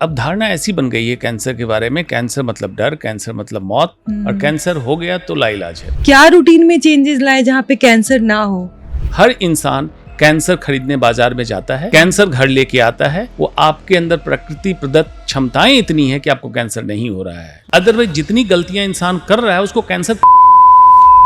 अब धारणा ऐसी बन गई है कैंसर के बारे में, कैंसर मतलब डर, कैंसर मतलब मौत, और कैंसर हो गया तो लाइलाज है। क्या रूटीन में चेंजेस लाए जहाँ पे कैंसर ना हो? हर इंसान कैंसर खरीदने बाजार में जाता है, कैंसर घर लेके आता है। वो आपके अंदर प्रकृति प्रदत्त क्षमताएं इतनी है कि आपको कैंसर नहीं हो रहा है। अदरवाइज जितनी गलतियां इंसान कर रहा है उसको कैंसर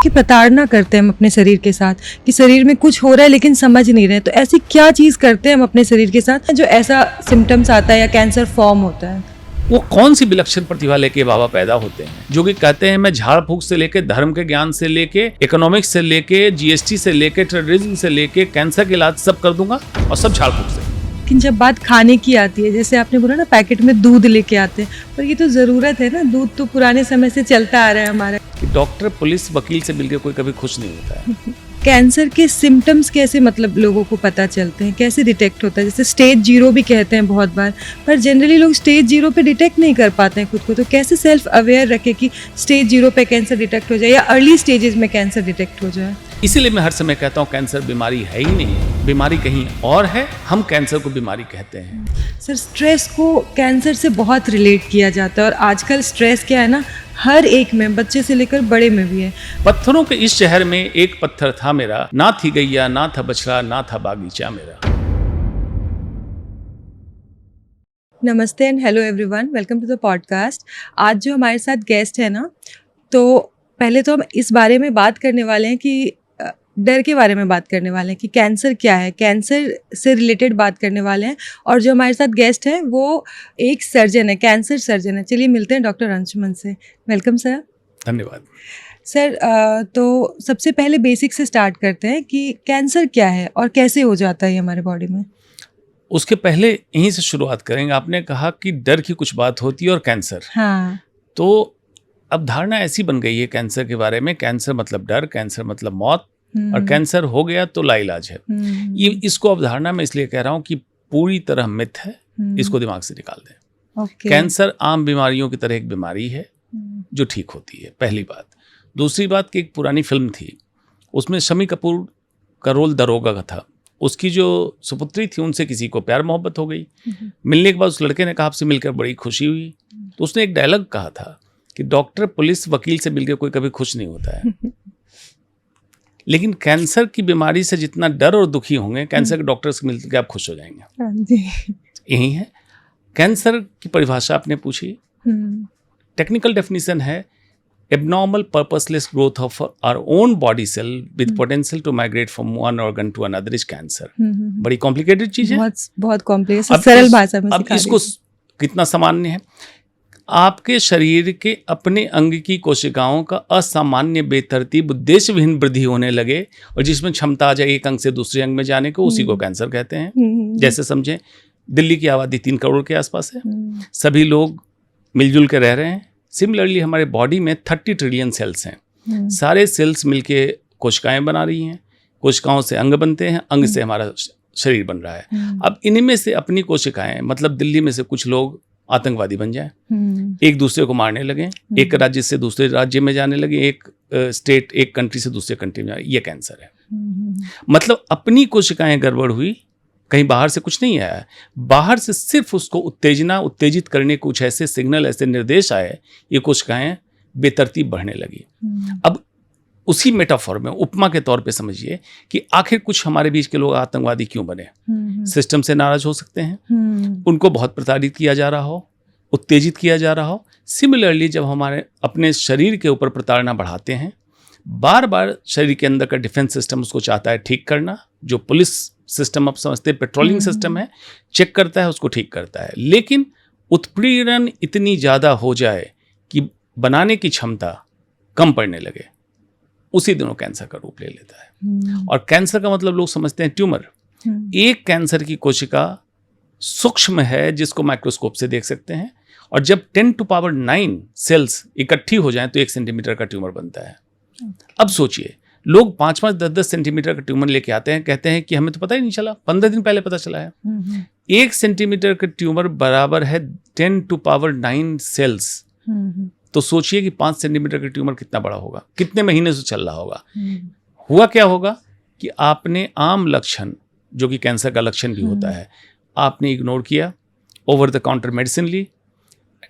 कि प्रताड़ना करते हैं हम अपने शरीर के साथ कि शरीर में कुछ हो रहा है लेकिन समझ नहीं रहे, तो ऐसी क्या चीज करते हैं हम अपने शरीर के साथ जो ऐसा सिम्टम्स आता है या कैंसर फॉर्म होता है? वो कौन सी विलक्षण प्रतिभा लेके बाबा पैदा होते हैं जो कि कहते हैं मैं झाड़ फूक से लेके धर्म के ज्ञान से लेके इकोनॉमिक्स से लेके जीएसटी से लेके टेररिज्म से लेके कैंसर के इलाज सब कर दूंगा और सब झाड़ फूक से। लेकिन जब बात खाने की आती है, जैसे आपने बोला ना पैकेट में दूध लेके आते हैं, पर ये तो जरूरत है ना, दूध तो पुराने समय से चलता आ रहा है हमारा। कि डॉक्टर पुलिस वकील से मिलकर कोई कभी खुश नहीं होता है। कैंसर के सिम्टम्स कैसे मतलब लोगों को पता चलते हैं, कैसे डिटेक्ट होता है? जैसे स्टेज 0 भी कहते हैं बहुत बार, पर जनरली लोग स्टेज 0 पे डिटेक्ट नहीं कर पाते हैं खुद को, तो कैसे सेल्फ अवेयर रखे कि स्टेज 0 पे कैंसर डिटेक्ट हो जाए या अर्ली स्टेजेस में कैंसर डिटेक्ट हो जाए? इसीलिए मैं हर समय कहता हूँ कैंसर बीमारी है ही नहीं, बीमारी कहीं और है, हम कैंसर को बीमारी कहते हैं। सर, स्ट्रेस को कैंसर से बहुत रिलेट किया जाता है और आजकल स्ट्रेस क्या है ना, हर एक में, बच्चे से लेकर बड़े में भी है। पत्थरों के इस शहर में एक पत्थर था मेरा, ना थी गैया ना था बछड़ा ना था बागीचा मेरा। नमस्ते and hello everyone, welcome to the podcast. आज जो हमारे साथ गेस्ट है ना, तो पहले तो हम इस बारे में बात करने वाले हैं कि डर के बारे में बात करने वाले हैं कि कैंसर क्या है, कैंसर से रिलेटेड बात करने वाले हैं। और जो हमारे साथ गेस्ट हैं वो एक सर्जन है, कैंसर सर्जन है। चलिए मिलते हैं डॉक्टर अंशुमन से। Welcome sir. धन्यवाद सर, तो सबसे पहले बेसिक से स्टार्ट करते हैं कि कैंसर क्या है और कैसे हो जाता है हमारे बॉडी में। उसके पहले यहीं से शुरुआत करेंगे। आपने कहा कि डर की कुछ बात होती है और कैंसर, हाँ, तो अब धारणा ऐसी बन गई है कैंसर के बारे में, कैंसर मतलब डर, कैंसर मतलब मौत, और कैंसर हो गया तो लाइलाज है। ये इसको अवधारणा में इसलिए कह रहा हूँ कि पूरी तरह मिथ है, इसको दिमाग से निकाल दें। ओके। कैंसर आम बीमारियों की तरह एक बीमारी है जो ठीक होती है, पहली बात। दूसरी बात कि एक पुरानी फिल्म थी, उसमें शम्मी कपूर का रोल दरोगा का था। उसकी जो सुपुत्री थी उनसे किसी को प्यार मोहब्बत हो गई। मिलने के बाद उस लड़के ने कहा आपसे मिलकर बड़ी खुशी हुई, तो उसने एक डायलॉग कहा था कि डॉक्टर पुलिस वकील से मिलकर कोई कभी खुश नहीं होता है। लेकिन कैंसर की बीमारी से जितना डर और दुखी होंगे, कैंसर के डॉक्टर से मिलकर आप खुश हो जाएंगे। हाँ जी। यही है कैंसर की परिभाषा आपने पूछी। टेक्निकल डेफिनेशन है abnormal purposeless growth of our own body cell with potential to migrate from one organ to another is cancer. बड़ी कॉम्प्लिकेटेड चीज है, बहुत कॉम्प्लेक्स, सरल भाषा में अब इसको कितना सामान्य है। आपके शरीर के अपने अंग की कोशिकाओं का असामान्य बेतरतीब उद्देश्य विहीन वृद्धि होने लगे और जिसमें क्षमता आ जाए एक अंग से दूसरे अंग में जाने को, उसी को कैंसर कहते हैं। जैसे समझें, दिल्ली की आबादी 3 करोड़ के आसपास है, सभी लोग मिलजुल के रह रहे हैं। सिमिलरली हमारे बॉडी में 30 ट्रिलियन सेल्स हैं। सारे सेल्स मिलके कोशिकाएं बना रही हैं, कोशिकाओं से अंग बनते हैं, अंग से हमारा शरीर बन रहा है। अब इनमें से अपनी कोशिकाएं, मतलब दिल्ली में से कुछ लोग आतंकवादी बन जाए, एक दूसरे को मारने लगे, एक राज्य से दूसरे राज्य में जाने लगे, एक स्टेट, एक कंट्री से दूसरे कंट्री में जाने, ये कैंसर है। मतलब अपनी कोशिकाएं गड़बड़ हुई, कहीं बाहर से कुछ नहीं आया, बाहर से सिर्फ उसको उत्तेजित करने कुछ ऐसे सिग्नल, ऐसे निर्देश आए, ये कोशिकाएं बेतरतीब बढ़ने लगी। अब उसी मेटाफोर में, उपमा के तौर पे समझिए कि आखिर कुछ हमारे बीच के लोग आतंकवादी क्यों बने। सिस्टम से नाराज हो सकते हैं, उनको बहुत प्रताड़ित किया जा रहा हो, उत्तेजित किया जा रहा हो। सिमिलरली जब हमारे अपने शरीर के ऊपर प्रताड़ना बढ़ाते हैं, बार बार शरीर के अंदर का डिफेंस सिस्टम उसको चाहता है ठीक करना, जो पुलिस सिस्टम आप समझते हैं पेट्रोलिंग सिस्टम है, चेक करता है, उसको ठीक करता है। लेकिन उत्पीड़न इतनी ज़्यादा हो जाए कि बनाने की क्षमता कम पड़ने लगे, उसी दिनों कैंसर का रूप ले लेता है। और कैंसर का मतलब लोग समझते हैं ट्यूमर। एक कैंसर की कोशिका सूक्ष्म है जिसको माइक्रोस्कोप से देख सकते हैं, और जब 10⁹ सेल्स इकट्ठी हो जाएं तो 1 सेंटीमीटर का ट्यूमर बनता है। अब सोचिए, लोग 5-5, 10-10 सेंटीमीटर का ट्यूमर लेके आते हैं, कहते हैं कि हमें तो पता ही नहीं चला, 15 दिन पहले पता चला है। 1 सेंटीमीटर का ट्यूमर बराबर है 10⁹ सेल्स। तो सोचिए कि 5 सेंटीमीटर का ट्यूमर कितना बड़ा होगा, कितने महीने से चल रहा होगा। हुआ क्या होगा कि आपने आम लक्षण, जो कि कैंसर का लक्षण भी होता है, आपने इग्नोर किया, ओवर द काउंटर मेडिसिन ली,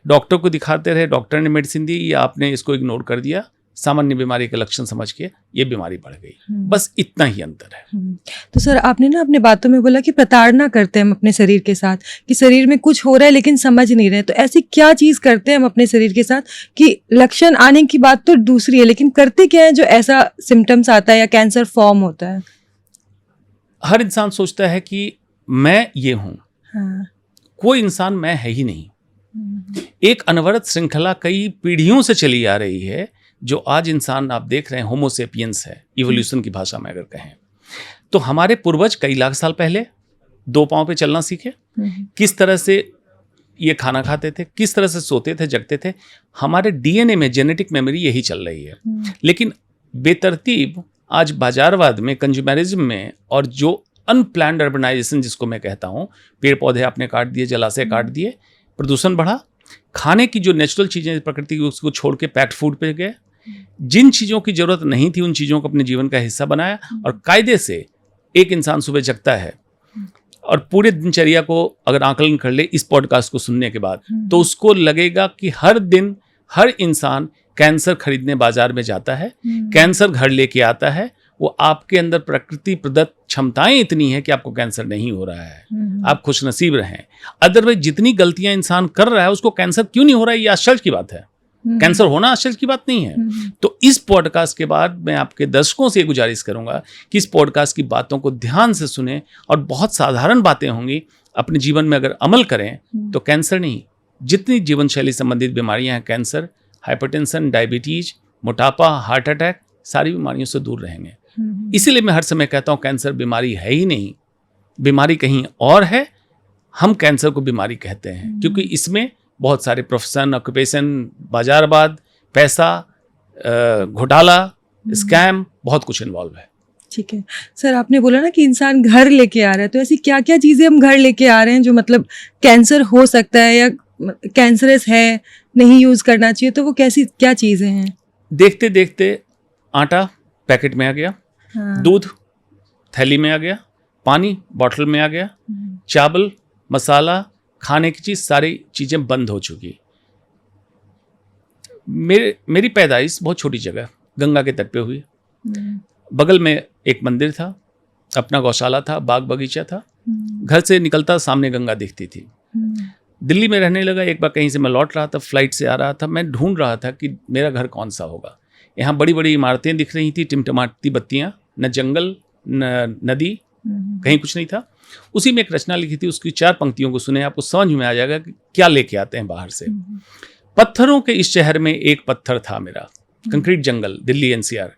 डॉक्टर को दिखाते रहे, डॉक्टर ने मेडिसिन दी या आपने इसको इग्नोर कर दिया, सामान्य बीमारी के लक्षण समझ के ये बीमारी बढ़ गई। बस इतना ही अंतर है। तो सर आपने ना अपने बातों में बोला कि प्रताड़ना करते हैं हम अपने शरीर के साथ, कि शरीर में कुछ हो रहा है लेकिन समझ नहीं रहे, तो ऐसी क्या चीज़ करते हैं हम अपने शरीर के साथ कि लक्षण आने की बात तो दूसरी है, लेकिन करते क्या है जो ऐसा सिम्टम्स आता है या कैंसर फॉर्म होता है? हर इंसान सोचता है कि मैं ये हूँ। हाँ। कोई इंसान मैं है ही नहीं। एक अनवरत श्रृंखला कई पीढ़ियों से चली आ रही है, जो आज इंसान आप देख रहे हैं होमोसेपियंस है, इवोल्यूशन की भाषा में अगर कहें तो। हमारे पूर्वज कई लाख साल पहले 2 पांव पे चलना सीखे, किस तरह से ये खाना खाते थे, किस तरह से सोते थे, जगते थे। हमारे डीएनए में जेनेटिक मेमोरी यही चल रही है। लेकिन बेतरतीब आज बाजारवाद में, कंज्यूमरिज्म में, और जो अनप्लान्ड अर्बनाइजेशन जिसको मैं कहता हूँ, पेड़ पौधे आपने काट दिए, जलाशय काट दिए, प्रदूषण बढ़ा, खाने की जो नेचुरल चीज़ें प्रकृति की उसको छोड़ के पैक्ड फूड पे गए, जिन चीज़ों की ज़रूरत नहीं थी उन चीज़ों को अपने जीवन का हिस्सा बनाया। और कायदे से एक इंसान सुबह जगता है और पूरे दिनचर्या को अगर आकलन कर ले इस पॉडकास्ट को सुनने के बाद, तो उसको लगेगा कि हर दिन हर इंसान कैंसर खरीदने बाजार में जाता है, कैंसर घर लेके आता है। वो आपके अंदर प्रकृति प्रदत्त क्षमताएं इतनी है कि आपको कैंसर नहीं हो रहा है। आप खुशनसीब रहें। अदरवाइज जितनी गलतियां इंसान कर रहा है उसको कैंसर क्यों नहीं हो रहा है, ये आश्चर्य की बात है। कैंसर होना आश्चर्य की बात नहीं है। तो इस पॉडकास्ट के बाद मैं आपके दर्शकों से गुजारिश करूंगा कि इस पॉडकास्ट की बातों को ध्यान से सुने, और बहुत साधारण बातें होंगी, अपने जीवन में अगर अमल करें तो कैंसर नहीं, जितनी जीवन शैली संबंधित बीमारियां हैं, कैंसर, हाइपरटेंशन, डायबिटीज, मोटापा, हार्ट अटैक, सारी बीमारियों से दूर रहेंगे। इसीलिए मैं हर समय कहता हूँ कैंसर बीमारी है ही नहीं, बीमारी कहीं और है। हम कैंसर को बीमारी कहते हैं क्योंकि इसमें बहुत सारे प्रोफेशन, ऑक्यूपेशन, बाजारवाद, पैसा, घोटाला, स्कैम, बहुत कुछ इन्वॉल्व है। ठीक है सर, आपने बोला ना कि इंसान घर लेके आ रहा है, तो ऐसी क्या क्या चीज़ें हम घर लेके आ रहे हैं जो मतलब कैंसर हो सकता है या कैंसरस है, नहीं यूज़ करना चाहिए, तो वो कैसी क्या चीज़ें हैं? देखते देखते आटा पैकेट में आ गया, हाँ। दूध थैली में आ गया, पानी बॉटल में आ गया, चावल, मसाला, खाने की चीज़, सारी चीज़ें बंद हो चुकी। मेरी पैदाइश बहुत छोटी जगह गंगा के तट पे हुई। बगल में एक मंदिर था, अपना गौशाला था, बाग बगीचा था। घर से निकलता सामने गंगा दिखती थी। दिल्ली में रहने लगा, एक बार कहीं से मैं लौट रहा था, फ्लाइट से आ रहा था, मैं ढूंढ रहा था कि मेरा घर कौन सा होगा। यहाँ बड़ी बड़ी इमारतें दिख रही थी, टिमटिमाती बत्तियाँ, न जंगल न नदी, कहीं कुछ नहीं था। उसी में एक रचना लिखी थी, उसकी 4 पंक्तियों को सुने, आपको समझ में आ जाएगा कि क्या लेके आते हैं बाहर से। पत्थरों के इस शहर में एक पत्थर था मेरा, कंक्रीट जंगल, दिल्ली एनसीआर।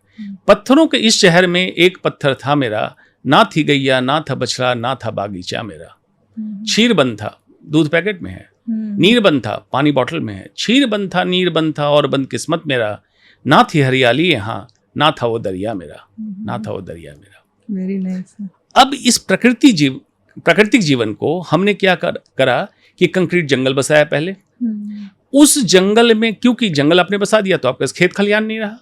पत्थरों के इस शहर में एक पत्थर था मेरा, ना थी गैया, ना था बछड़ा, ना था बागीचा मेरा। क्षीर बंद था, दूध पैकेट में है। नीर बंद था, पानी बॉटल में है। क्षीर बंद था, नीर बंद था, और बंद किस्मत मेरा। ना थी हरियाली यहाँ, ना था वो दरिया मेरा, ना था वो दरिया मेरा। Very nice. अब इस प्राकृतिक जीवन को हमने क्या करा कि कंक्रीट जंगल बसाया पहले। उस जंगल में, क्योंकि जंगल आपने बसा दिया तो आपका खेत खलियान नहीं रहा,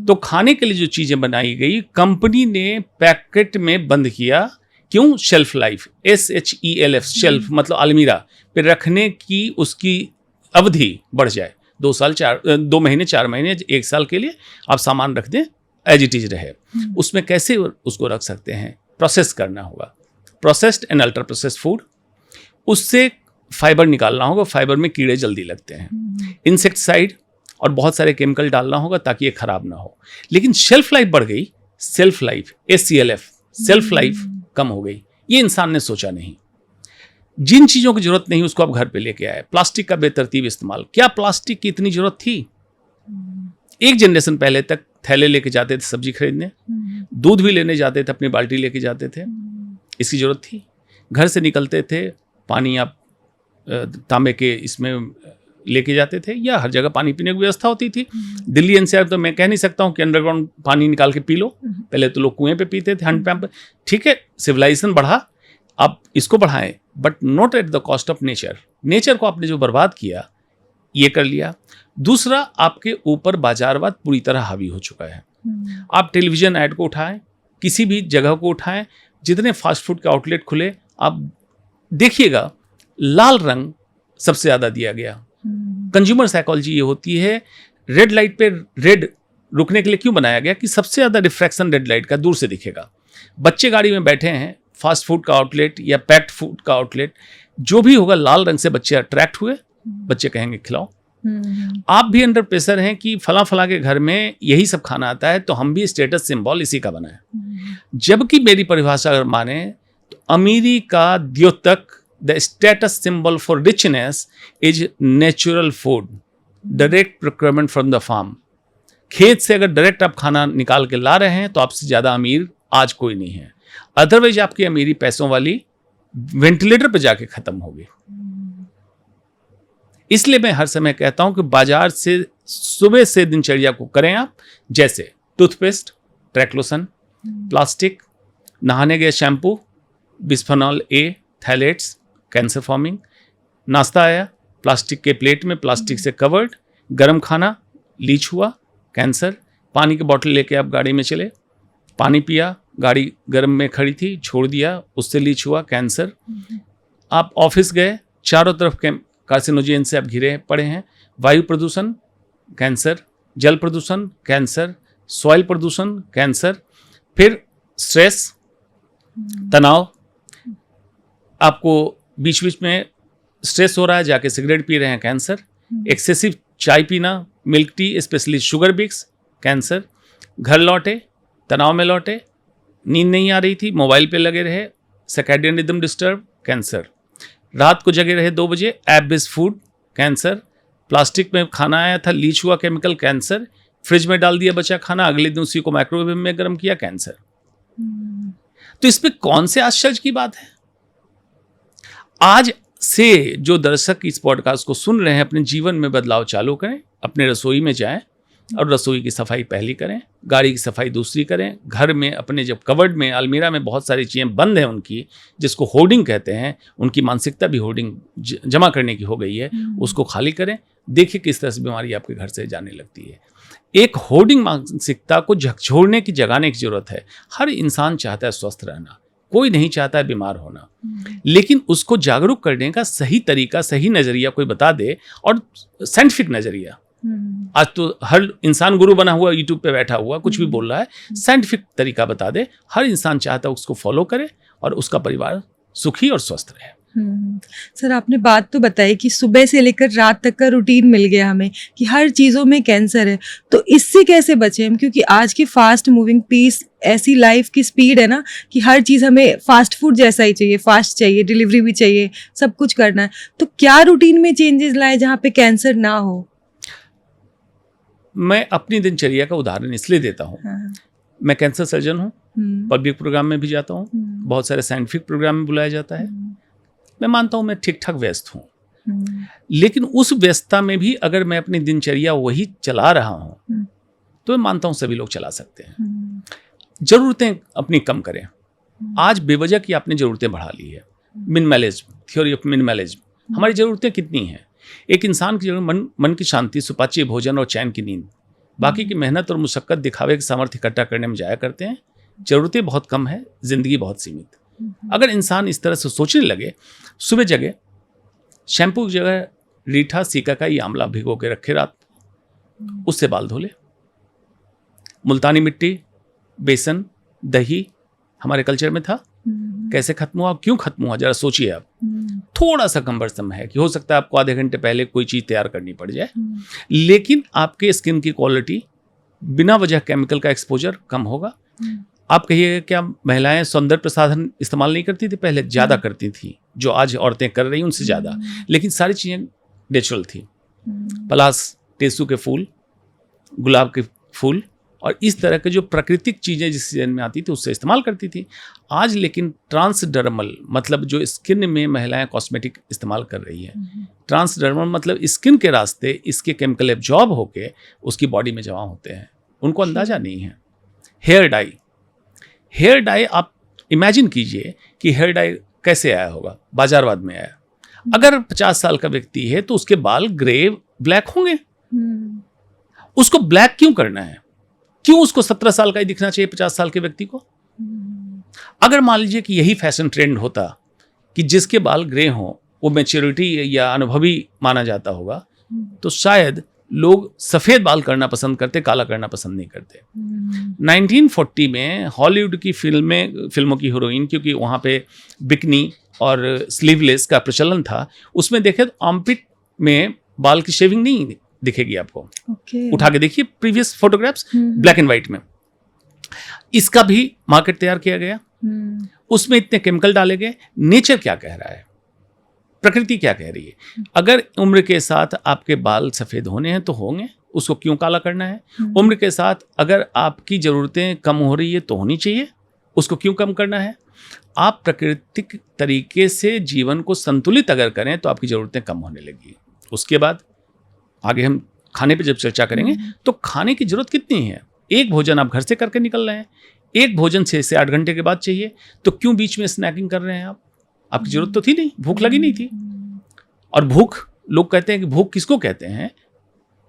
तो खाने के लिए जो चीजें बनाई गई, कंपनी ने पैकेट में बंद किया। क्यों? शेल्फ लाइफ, SHELF, शेल्फ मतलब अलमीरा पे रखने की उसकी अवधि बढ़ जाए। 2 महीने, 4 महीने, 1 साल के लिए आप सामान रख दें, एज इट इज रहे। उसमें कैसे उसको रख सकते हैं? प्रोसेस करना होगा, processed and ultra processed food. उससे फाइबर निकालना होगा, फाइबर में कीड़े जल्दी लगते हैं। इंसेक्टिसाइड और बहुत सारे केमिकल डालना होगा ताकि ये खराब ना हो। लेकिन शेल्फ लाइफ बढ़ गई, self life, SCLF, self life कम हो गई। ये इंसान ने सोचा नहीं। जिन चीज़ों की जरूरत नहीं उसको आप घर पे लेके आए। प्लास्टिक का बेतरतीब इस्तेमाल। क्या प्लास्टिक की इतनी जरूरत थी? एक जनरेशन पहले तक थैले लेके जाते थे सब्जी खरीदने, दूध भी लेने जाते थे, अपनी बाल्टी लेके जाते थे। इसकी जरूरत थी? घर से निकलते थे, पानी आप तांबे के इसमें लेके जाते थे, या हर जगह पानी पीने की व्यवस्था होती थी। दिल्ली एनसीआर तो मैं कह नहीं सकता हूँ कि अंडरग्राउंड पानी निकाल के पी लो। पहले तो लोग कुएं पे पीते थे, हैंडपंप। ठीक है, सिविलाइजेशन बढ़ा, आप इसको बढ़ाएं, but not at the cost of nature. Nature को आपने जो बर्बाद किया, ये कर लिया। दूसरा, आपके ऊपर बाजारवाद पूरी तरह हावी हो चुका है। आप टेलीविजन ऐड को उठाएं, किसी भी जगह को उठाएं, जितने फास्ट फूड के आउटलेट खुले, आप देखिएगा लाल रंग सबसे ज़्यादा दिया गया। कंज्यूमर साइकोलॉजी ये होती है, रेड लाइट पे रेड रुकने के लिए क्यों बनाया गया कि सबसे ज़्यादा रिफ्रैक्शन रेड लाइट का दूर से दिखेगा। बच्चे गाड़ी में बैठे हैं, फास्ट फूड का आउटलेट या पैक्ड फूड का आउटलेट जो भी होगा, लाल रंग से बच्चे अट्रैक्ट हुए, बच्चे कहेंगे खिलाओ। आप भी अंडर प्रेशर हैं कि फला के घर में यही सब खाना आता है, तो हम भी स्टेटस सिंबल इसी का बनाए। जबकि मेरी परिभाषा अगर माने तो अमीरी का द्योतक, the status symbol for richness is natural food, direct procurement from the farm. खेत से अगर डायरेक्ट आप खाना निकाल के ला रहे हैं तो आपसे ज़्यादा अमीर आज कोई नहीं है। अदरवाइज आपकी अमीरी पैसों वाली वेंटिलेटर पर जाके खत्म होगी। इसलिए मैं हर समय कहता हूं कि बाजार से सुबह से दिनचर्या को करें आप, जैसे टूथपेस्ट, ट्रैक्लोसन, प्लास्टिक, नहाने गए shampoo, bisphenol A, phthalates, cancer forming. नाश्ता आया प्लास्टिक के प्लेट में, प्लास्टिक से कवर्ड, गर्म खाना, लीच हुआ, कैंसर। पानी की बोतल लेके आप गाड़ी में चले, पानी पिया, गाड़ी गर्म में खड़ी थी, छोड़ दिया, उससे लीच हुआ, कैंसर। आप ऑफिस गए, चारों तरफ कार्सिनोजेन से आप घिरे पड़े हैं, वायु प्रदूषण, कैंसर, जल प्रदूषण, कैंसर, सॉइल प्रदूषण, कैंसर। फिर स्ट्रेस, तनाव, आपको बीच बीच में स्ट्रेस हो रहा है, जाके सिगरेट पी रहे हैं, कैंसर। एक्सेसिव चाय पीना, मिल्क टी, स्पेशली शुगर बिक्स, कैंसर। घर लौटे, तनाव में लौटे, नींद नहीं आ रही थी, मोबाइल पे लगे रहे, सर्कैडियन रिदम डिस्टर्ब, कैंसर। रात को जगे रहे 2 बजे, app based food, cancer. Plastic में खाना आया था, लीच हुआ, केमिकल, कैंसर। फ्रिज में डाल दिया बचा खाना, अगले दिन उसी को माइक्रोवेव में गर्म किया, कैंसर। तो इसमें कौन से आश्चर्य की बात है? आज से जो दर्शक इस पॉडकास्ट को सुन रहे हैं, अपने जीवन में बदलाव चालू करें, अपने रसोई में जाएं और रसोई की सफाई पहली करें, गाड़ी की सफाई दूसरी करें। घर में अपने जब कवर्ड में, अलमीरा में बहुत सारी चीज़ें बंद हैं उनकी, जिसको होर्डिंग कहते हैं, उनकी मानसिकता भी होर्डिंग जमा करने की हो गई है, उसको खाली करें। देखिए किस तरह से बीमारी आपके घर से जाने लगती है। एक होर्डिंग मानसिकता को झकझोरने की, जगाने की जरूरत है। हर इंसान चाहता है स्वस्थ रहना, कोई नहीं चाहता है बीमार होना, लेकिन उसको जागरूक करने का सही तरीका, सही नज़रिया कोई बता दे, और साइंटिफिक नज़रिया। आज तो हर इंसान गुरु बना हुआ, यूट्यूब पे बैठा हुआ कुछ भी बोल रहा है, साइंटिफिक तरीका बता दे, हर इंसान चाहता है उसको फॉलो करे और उसका परिवार सुखी और स्वस्थ रहे। सर, आपने बात तो बताई कि सुबह से लेकर रात तक का रूटीन मिल गया हमें, कि हर चीज़ों में कैंसर है, तो इससे कैसे बचें हम? क्योंकि आज की फास्ट मूविंग पीस, ऐसी लाइफ की स्पीड है ना कि हर चीज़ हमें फास्ट फूड जैसा ही चाहिए, फास्ट चाहिए, डिलीवरी भी चाहिए, सब कुछ करना है। तो क्या रूटीन में चेंजेस लाएं जहाँ पे कैंसर ना हो? मैं अपनी दिनचर्या का उदाहरण इसलिए देता हूँ, मैं कैंसर सर्जन हूँ, पब्लिक प्रोग्राम में भी जाता हूँ, बहुत सारे साइंटिफिक प्रोग्राम में बुलाया जाता है। मैं मानता हूँ मैं ठीक ठाक व्यस्त हूँ, लेकिन उस व्यस्तता में भी अगर मैं अपनी दिनचर्या वही चला रहा हूँ तो मैं मानता हूँ सभी लोग चला सकते हैं। ज़रूरतें अपनी कम करें। आज बेवजह की आपने ज़रूरतें बढ़ा ली है। Minimalism, theory of minimalism. हमारी ज़रूरतें कितनी हैं? एक इंसान की जरूरत मन की शांति, सुपाच्य भोजन और चैन की नींद। बाकी की मेहनत और मुशक्कत दिखावे के सामर्थ्य इकट्ठा करने में जाया करते हैं। ज़रूरतें बहुत कम है, ज़िंदगी बहुत सीमित। अगर इंसान इस तरह से सोचने लगे, सुबह जगह शैम्पू की जगह रीठा, सीकाकाई, आंवला भिगो के रखे रात, उससे बाल धो ले। मुल्तानी मिट्टी, बेसन, दही हमारे कल्चर में था, कैसे खत्म हुआ, क्यों खत्म हुआ, जरा सोचिए आप। थोड़ा सा कम्बरसम है कि हो सकता है आपको आधे घंटे पहले कोई चीज़ तैयार करनी पड़ जाए, लेकिन आपके स्किन की क्वालिटी, बिना वजह केमिकल का एक्सपोजर कम होगा। आप कहिए क्या महिलाएं सौंदर्य प्रसाधन इस्तेमाल नहीं करती थी? पहले ज़्यादा करती थी, जो आज औरतें कर रही उनसे ज़्यादा, लेकिन सारी चीज़ें नेचुरल थी। पलास, टेसू के फूल, गुलाब के फूल और इस तरह के जो प्राकृतिक चीज़ें जिस सीजन में आती थी उससे इस्तेमाल करती थी। आज लेकिन ट्रांसडर्मल, मतलब जो स्किन में महिलाएं कॉस्मेटिक इस्तेमाल कर रही हैं, ट्रांसडर्मल मतलब स्किन के रास्ते इसके केमिकल एब्जॉर्ब होके उसकी बॉडी में जमा होते हैं, उनको अंदाज़ा नहीं है। हेयर डाई, हेयर डाई आप इमेजिन कीजिए कि हेयर डाई कैसे आया होगा, बाजारवाद में आया। अगर 50 साल का व्यक्ति है तो उसके बाल ग्रे ब्लैक होंगे। उसको ब्लैक क्यों करना है? क्यों उसको 17 साल का ही दिखना चाहिए 50 साल के व्यक्ति को? अगर मान लीजिए कि यही फैशन ट्रेंड होता कि जिसके बाल ग्रे हों वो मैच्योरिटी या अनुभवी माना जाता होगा, तो शायद लोग सफ़ेद बाल करना पसंद करते, काला करना पसंद नहीं करते। 1940 में हॉलीवुड की फिल्मों की हीरोइन, क्योंकि वहाँ पे बिकनी और स्लीवलेस का प्रचलन था, उसमें देखे तो आर्मपिट में बाल की शेविंग नहीं दिखेगी आपको। उठा के देखिए previous photographs black and white में। इसका भी मार्केट तैयार किया गया, उसमें इतने केमिकल डाले गए। नेचर क्या कह रहा है, प्रकृति क्या कह रही है? अगर उम्र के साथ आपके बाल सफ़ेद होने हैं तो होंगे, उसको क्यों काला करना है? उम्र के साथ अगर आपकी ज़रूरतें कम हो रही है तो होनी चाहिए, उसको क्यों कम करना है? आप प्राकृतिक तरीके से जीवन को संतुलित अगर करें तो आपकी ज़रूरतें कम होने लगी। उसके बाद आगे हम खाने पे जब चर्चा करेंगे तो खाने की ज़रूरत कितनी है? एक भोजन आप घर से करके निकल रहे हैं, एक भोजन 6 से 8 घंटे के बाद चाहिए, तो क्यों बीच में स्नैकिंग कर रहे हैं आप? आपकी ज़रूरत तो थी नहीं, भूख लगी नहीं थी। और भूख, लोग कहते हैं कि भूख किसको कहते हैं?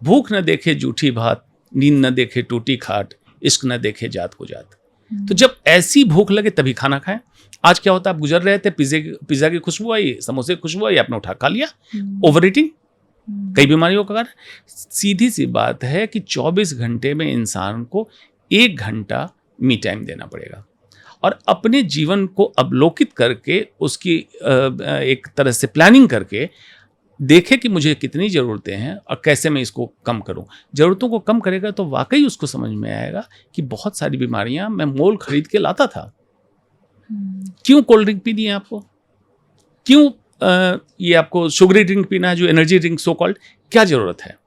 भूख न देखे जूठी भात, नींद न देखे टूटी खाट, इश्क न देखे जात को जात। तो जब ऐसी भूख लगे तभी खाना खाएं। आज क्या होता है, आप गुजर रहे थे, पिज़्ज़ा की खुशबू आई, समोसे की खुशबू आई, आपने उठा खा लिया। ओवर ईटिंग कई बीमारियों का कारण। सीधी सी बात है कि 24 घंटे में इंसान को 1 घंटा मी टाइम देना पड़ेगा, और अपने जीवन को अवलोकित करके उसकी एक तरह से प्लानिंग करके देखे कि मुझे कितनी ज़रूरतें हैं और कैसे मैं इसको कम करूं। ज़रूरतों को कम करेगा तो वाकई उसको समझ में आएगा कि बहुत सारी बीमारियां मैं मोल खरीद के लाता था। क्यों कोल्ड ड्रिंक पीनी है आपको? क्यों ये आपको शुगरी ड्रिंक पीना है, जो एनर्जी ड्रिंक सो कॉल्ड? क्या ज़रूरत है?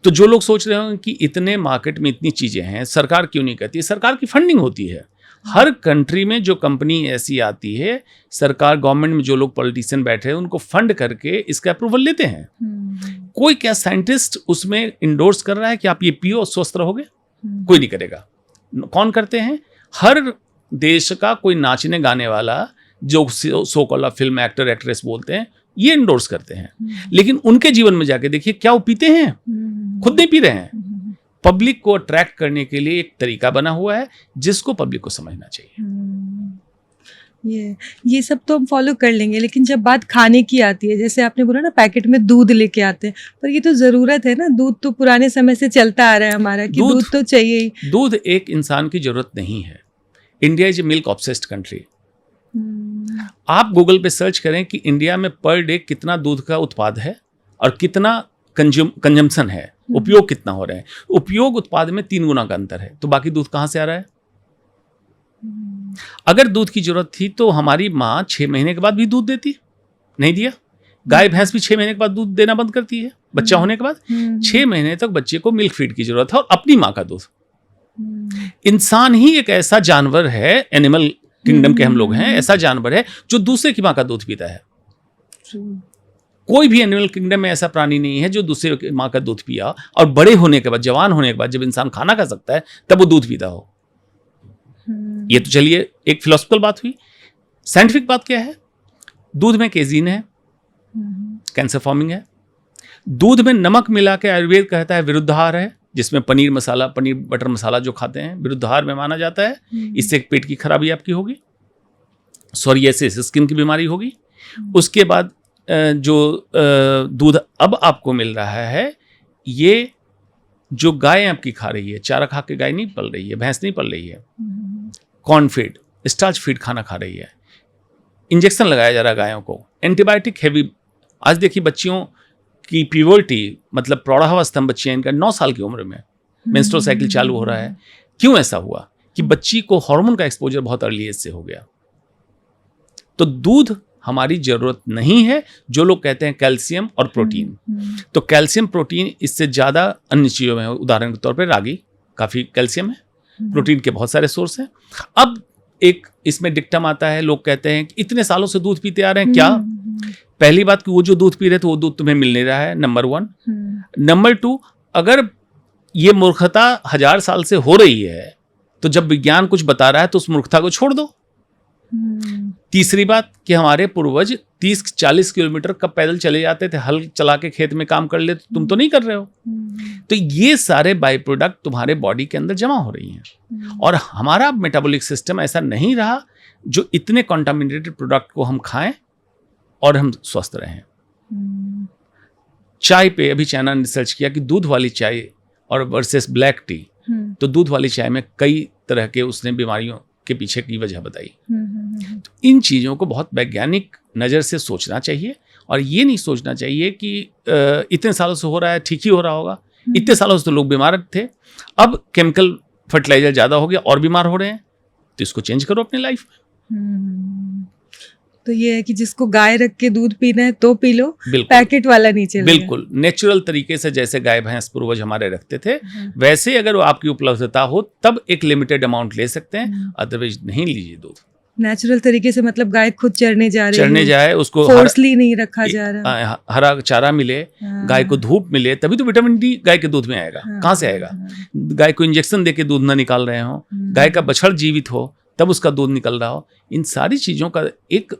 तो जो लोग सोच रहे होंगे कि इतने मार्केट में इतनी चीज़ें हैं, सरकार क्यों नहीं करती? सरकार की फंडिंग होती है। हर कंट्री में जो कंपनी ऐसी आती है, सरकार, गवर्नमेंट में जो लोग पॉलिटिशियन बैठे हैं उनको फंड करके इसका अप्रूवल लेते हैं। कोई क्या साइंटिस्ट उसमें इंडोर्स कर रहा है कि आप ये पियो और स्वस्थ रहोगे? कोई नहीं करेगा। कौन करते हैं? हर देश का कोई नाचने गाने वाला, जो so called film actor actress बोलते हैं, ये इंडोर्स करते हैं। लेकिन उनके जीवन में जाके देखिए क्या वो पीते हैं? खुद नहीं पी रहे हैं। पब्लिक को अट्रैक्ट करने के लिए एक तरीका बना हुआ है जिसको पब्लिक को समझना चाहिए। ये सब तो हम फॉलो कर लेंगे, लेकिन जब बात खाने की आती है, जैसे आपने बोला ना पैकेट में दूध लेके आते हैं, पर ये तो ज़रूरत है ना, दूध तो पुराने समय से चलता आ रहा है हमारा कि दूध तो चाहिए ही। दूध एक इंसान की ज़रूरत नहीं है। India is a milk obsessed country. आप गूगल पे सर्च करें कि इंडिया में पर डे कितना दूध का उत्पाद है और कितना कंजम्पशन है, उपयोग कितना हो रहा है। उपयोग उत्पाद में 3 गुना का अंतर है, तो बाकी दूध कहाँ से आ रहा है? अगर दूध की जरूरत थी तो हमारी माँ 6 महीने के बाद भी दूध देती, नहीं दिया। गाय भैंस भी 6 महीने के बाद दूध देना बंद करती है बच्चा होने के बाद। 6 महीने तक बच्चे को मिल्क फीड की जरूरत है और अपनी माँ का दूध। इंसान ही एक ऐसा जानवर है, एनिमल किंगडम के हम लोग हैं, ऐसा जानवर है जो दूसरे की माँ का दूध पीता है। कोई भी एनिमल किंगडम में ऐसा प्राणी नहीं है जो दूसरे की माँ का दूध पिया और बड़े होने के बाद, जवान होने के बाद, जब इंसान खाना खा सकता है तब वो दूध पीता हो। ये तो चलिए एक फिलोसफिकल बात हुई। साइंटिफिक बात क्या है? दूध में केजीन है, कैंसर फॉर्मिंग है। दूध में नमक मिला के आयुर्वेद कहता है विरुद्धाहार है, जिसमें पनीर मसाला, पनीर बटर मसाला जो खाते हैं विरुद्धाहार में माना जाता है। इससे पेट की खराबी आपकी होगी, सोरियासिस स्किन की बीमारी होगी। उसके बाद जो दूध अब आपको मिल रहा है, ये जो गाय आपकी खा रही है, चारा खा के गाय नहीं पल रही है, भैंस नहीं पल रही है, कॉर्न फीड, स्टार्च फीड खाना खा रही है। इंजेक्शन लगाया जा रहा है गायों को, एंटीबायोटिक हैवी। आज देखिए बच्चियों की प्यूबर्टी, मतलब प्रौढ़ावस्था बच्चियां, इनका 9 साल की उम्र में मेंस्ट्रुअल साइकिल चालू हो रहा है। क्यों ऐसा हुआ? कि बच्ची को हार्मोन का एक्सपोजर बहुत अर्ली एज से हो गया। तो दूध हमारी जरूरत नहीं है। जो लोग कहते हैं कैल्शियम और प्रोटीन, तो कैल्शियम प्रोटीन इससे ज़्यादा अन्य चीज़ों में है। उदाहरण के तौर पर रागी काफ़ी कैल्शियम है, प्रोटीन के बहुत सारे सोर्स हैं। अब एक इसमें डिक्टम आता है, लोग कहते हैं कि इतने सालों से दूध पीते आ रहे हैं, क्या? पहली बात कि वो जो दूध पी रहे थे वो दूध तुम्हें मिल नहीं रहा है, नंबर 1। नंबर 2, अगर ये मूर्खता 1000 साल से हो रही है तो जब विज्ञान कुछ बता रहा है तो उस मूर्खता को छोड़ दो। तीसरी बात कि हमारे पूर्वज 30-40 किलोमीटर कब पैदल चले जाते थे, हल चला के खेत में काम कर ले, तो तुम तो नहीं कर रहे हो। तो ये सारे बाई प्रोडक्ट तुम्हारे बॉडी के अंदर जमा हो रही हैं। और हमारा मेटाबॉलिक सिस्टम ऐसा नहीं रहा जो इतने कॉन्टामिनेटेड प्रोडक्ट को हम खाएं और हम स्वस्थ रहें। चाय पे अभी चाइना ने रिसर्च किया कि दूध वाली चाय और वर्सेस ब्लैक टी, तो दूध वाली चाय में कई तरह के उसने बीमारियों के पीछे की वजह बताई। तो इन चीज़ों को बहुत वैज्ञानिक नज़र से सोचना चाहिए और ये नहीं सोचना चाहिए कि इतने सालों से हो रहा है, ठीक ही हो रहा होगा। इतने सालों से तो लोग बीमार थे, अब केमिकल फर्टिलाइजर ज़्यादा हो गया और बीमार हो रहे हैं, तो इसको चेंज करो अपनी लाइफ में। तो ये है कि जिसको गाय रख के दूध पीना है तो पी लो, पैकेट वाला नहीं चलेगा। बिल्कुल नेचुरल तरीके से जैसे गाय भैंस पूर्वज हमारे रखते थे, वैसे अगर वो आपकी उपलब्धता हो तब एक लिमिटेड अमाउंट ले सकते हैं, अदरवाइज नहीं लीजिए दूध। नेचुरल तरीके से, मतलब गाय खुद चरने जाए, उसको फोर्सली नहीं रखा जा रहा, हरा चारा मिले, गाय को धूप मिले, तभी तो विटामिन डी गाय के दूध में आएगा। कहाँ से आएगा? गाय को इंजेक्शन देके दूध ना निकाल रहे हो, गाय का बछड़ जीवित हो तब उसका दूध निकल रहा हो। इन सारी चीज़ों का एक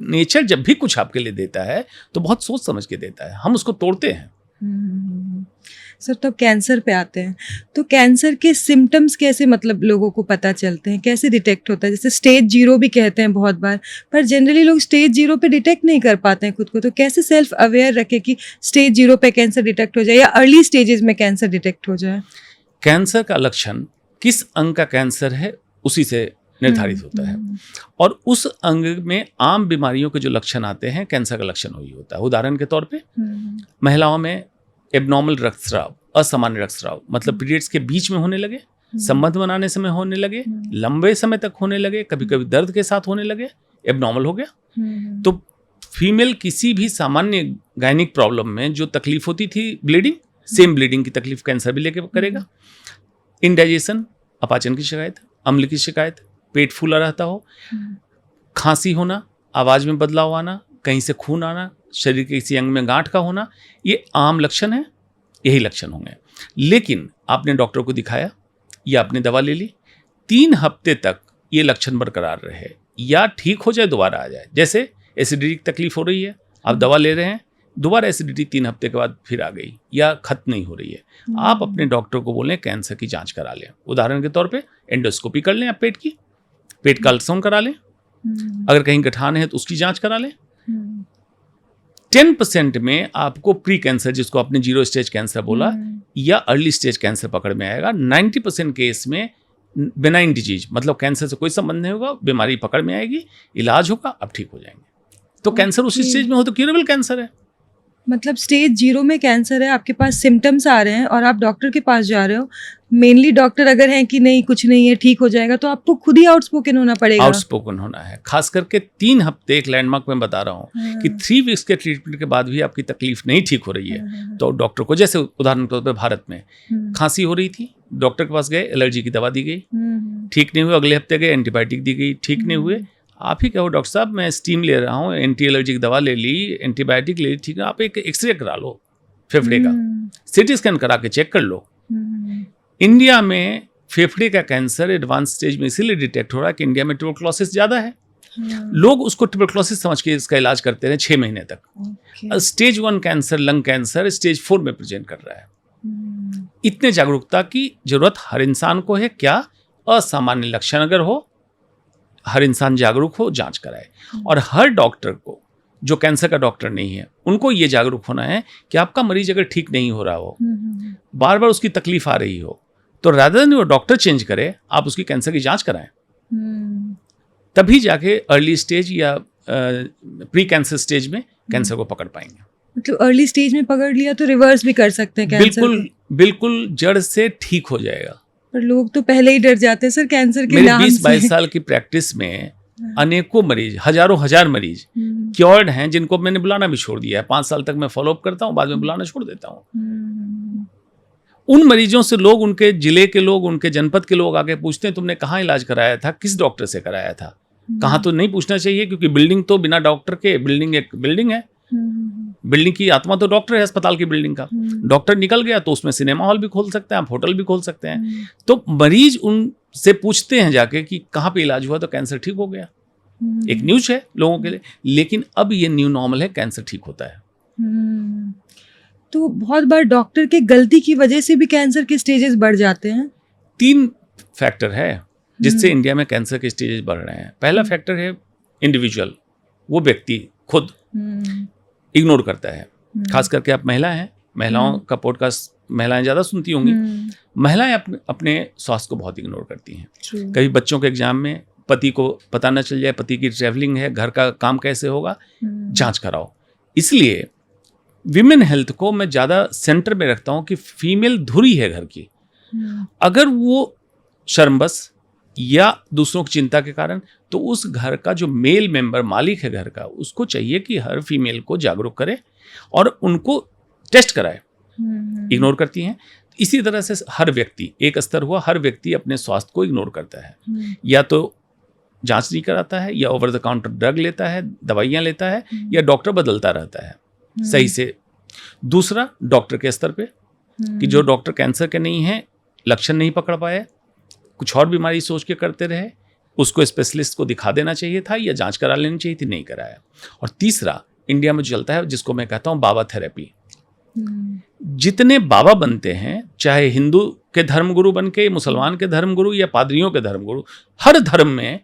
नेचर जब भी कुछ आपके लिए देता है तो बहुत सोच समझ के देता है, हम उसको तोड़ते हैं। सर, तो कैंसर पे आते हैं, तो कैंसर के सिम्टम्स कैसे मतलब लोगों को पता चलते हैं, कैसे डिटेक्ट होता है? जैसे स्टेज 0 भी कहते हैं बहुत बार, पर जनरली लोग स्टेज 0 पे डिटेक्ट नहीं कर पाते हैं खुद को, तो कैसे सेल्फ अवेयर रखे कि स्टेज 0 पे कैंसर डिटेक्ट हो जाए या अर्ली स्टेजेस में कैंसर डिटेक्ट हो जाए? कैंसर का लक्षण किस अंग का कैंसर है उसी से निर्धारित होता है, और उस अंग में आम बीमारियों के जो लक्षण आते हैं कैंसर का लक्षण वही होता है। उदाहरण के तौर पे महिलाओं में एबनॉर्मल रक्तस्राव, असामान्य रक्तस्राव, मतलब पीरियड्स के बीच में होने लगे, संबंध बनाने समय होने लगे, लंबे समय तक होने लगे, कभी कभी दर्द के साथ होने लगे, एबनॉर्मल हो गया। तो फीमेल किसी भी सामान्य गायनिक प्रॉब्लम में जो तकलीफ होती थी ब्लीडिंग, सेम ब्लीडिंग की तकलीफ कैंसर भी लेके करेगा। इंडाइजेशन, अपाचन की शिकायत, अम्ल की शिकायत, पेट फूला रहता हो, खांसी होना, आवाज में बदलाव आना, कहीं से खून आना, शरीर के किसी अंग में गांठ का होना, ये आम लक्षण है, यही लक्षण होंगे। लेकिन आपने डॉक्टर को दिखाया या आपने दवा ले ली, 3 हफ्ते तक ये लक्षण बरकरार रहे या ठीक हो जाए, दोबारा आ जाए। जैसे एसिडिटी की तकलीफ हो रही है, आप दवा ले रहे हैं, दोबारा एसिडिटी 3 हफ्ते के बाद फिर आ गई या खत्म नहीं हो रही है, आप अपने डॉक्टर को बोलें कैंसर की जांच करा लें। उदाहरण के तौर पे एंडोस्कोपी कर लें, आप पेट का अल्ट्रासाउंड करा लें, अगर कहीं गठान है तो उसकी जांच करा लें। 10% में आपको प्री कैंसर, जिसको आपने 0 स्टेज कैंसर बोला, या अर्ली स्टेज कैंसर पकड़ में आएगा। 90% केस में बेनाइन डिजीज, मतलब कैंसर से कोई संबंध नहीं होगा, बीमारी पकड़ में आएगी, इलाज होगा, आप ठीक हो जाएंगे। तो कैंसर उसी स्टेज में हो तो क्यूरेबल कैंसर है। मतलब स्टेज 0 में कैंसर है, आपके पास सिम्टम्स आ रहे हैं और आप डॉक्टर के पास जा रहे हो, मेनली डॉक्टर अगर हैं कि नहीं कुछ नहीं है, ठीक हो जाएगा, तो आपको खुद ही आउटस्पोकन होना पड़ेगा। आउटस्पोकन होना है, खास करके 3 हफ्ते, एक लैंडमार्क में बता रहा हूँ कि 3 वीक्स के ट्रीटमेंट के बाद भी आपकी तकलीफ नहीं ठीक हो रही है, तो डॉक्टर को, जैसे उदाहरण के तौर पर भारत में खांसी हो रही थी, डॉक्टर के पास गए, एलर्जी की दवा दी गई, ठीक नहीं हुए, अगले हफ्ते गए, एंटीबायोटिक दी गई, ठीक नहीं हुए, आप ही कहो डॉक्टर साहब मैं स्टीम ले रहा हूँ, एंटी एलर्जी की दवा ले ली, एंटीबायोटिक ले ली, ठीक है, आप एक एक्सरे करा लो फेफड़े का, सीटी स्कैन करा के चेक कर लो। इंडिया में फेफड़े का कैंसर एडवांस स्टेज में इसीलिए डिटेक्ट हो रहा है कि इंडिया में ट्यूबरक्लोसिस ज़्यादा है, लोग उसको ट्यूबरक्लोसिस समझ के इसका इलाज करते रहे 6 महीने तक। Stage 1 cancer, lung cancer, stage 4 में प्रेजेंट कर रहा है। इतने जागरूकता की जरूरत हर इंसान को है। क्या असामान्य लक्षण अगर हो, हर इंसान जागरूक हो, जांच कराए। और हर डॉक्टर को, जो कैंसर का डॉक्टर नहीं है, उनको ये जागरूक होना है कि आपका मरीज अगर ठीक नहीं हो रहा हो, बार बार उसकी तकलीफ आ रही हो, तो रादर देन वो डॉक्टर चेंज करे, आप उसकी कैंसर की जांच कराएं। तभी जाके अर्ली स्टेज या प्री कैंसर स्टेज में कैंसर को पकड़ पाएंगे। मतलब अर्ली स्टेज में पकड़ लिया तो रिवर्स भी कर सकते हैं कैंसर? बिल्कुल जड़ से ठीक हो जाएगा। पर लोग तो पहले ही डर जाते हैं सर कैंसर के नाम से। 20-22 साल की प्रैक्टिस में अनेकों मरीज, हजार मरीज क्योर्ड हैं, जिनको मैंने बुलाना भी छोड़ दिया है। 5 साल तक मैं फॉलोअप करता हूँ, बाद में बुलाना छोड़ देता हूँ। उन मरीजों से लोग, उनके जिले के लोग, उनके जनपद के लोग आके पूछते हैं तुमने कहाँ इलाज कराया था, किस डॉक्टर से कराया था। कहाँ तो नहीं पूछना चाहिए, क्योंकि बिल्डिंग तो बिना डॉक्टर के, बिल्डिंग एक बिल्डिंग है, बिल्डिंग की आत्मा तो डॉक्टर है, अस्पताल की बिल्डिंग का। डॉक्टर निकल गया तो उसमें सिनेमा हॉल भी खोल सकते हैं आप, होटल भी खोल सकते हैं। तो मरीज उनसे पूछते हैं जाके कि कहाँ पे इलाज हुआ, तो कैंसर ठीक हो गया। एक न्यूज है लोगों के लिए, लेकिन अब ये न्यू नॉर्मल है, कैंसर ठीक होता है। तो बहुत बार डॉक्टर के गलती की वजह से भी कैंसर के स्टेजेस बढ़ जाते हैं। 3 फैक्टर है जिससे इंडिया में कैंसर के स्टेजेस बढ़ रहे हैं। पहला फैक्टर है इंडिविजुअल, वो व्यक्ति खुद इग्नोर करता है। खास करके आप महिला हैं, महिलाओं का पॉडकास्ट महिलाएं ज़्यादा सुनती होंगी। महिलाएं अपने स्वास्थ्य को बहुत इग्नोर करती हैं। कभी बच्चों के एग्जाम में पति को पता न चल जाए, पति की ट्रैवलिंग है, घर का काम कैसे होगा, जांच कराओ। इसलिए विमेन हेल्थ को मैं ज़्यादा सेंटर में रखता हूँ कि फीमेल धुरी है घर की। अगर वो शर्मबस या दूसरों की चिंता के कारण, तो उस घर का जो मेल मेंबर मालिक है घर का, उसको चाहिए कि हर फीमेल को जागरूक करे और उनको टेस्ट कराए। इग्नोर करती हैं। इसी तरह से हर व्यक्ति, एक स्तर हुआ, हर व्यक्ति अपने स्वास्थ्य को इग्नोर करता है। या तो जांच नहीं कराता है, या ओवर द काउंटर ड्रग लेता है, दवाइयाँ लेता है, या डॉक्टर बदलता रहता है सही से। दूसरा, डॉक्टर के स्तर पे कि जो डॉक्टर कैंसर के नहीं है, लक्षण नहीं पकड़ पाए, कुछ और बीमारी सोच के करते रहे, उसको स्पेशलिस्ट को दिखा देना चाहिए था या जांच करा लेनी चाहिए थी, नहीं कराया। और तीसरा, इंडिया में चलता है जिसको मैं कहता हूँ बाबा थेरेपी। जितने बाबा बनते हैं, चाहे हिंदू के धर्मगुरु बन के, मुसलमान के धर्मगुरु या पादरियों के धर्मगुरु, हर धर्म में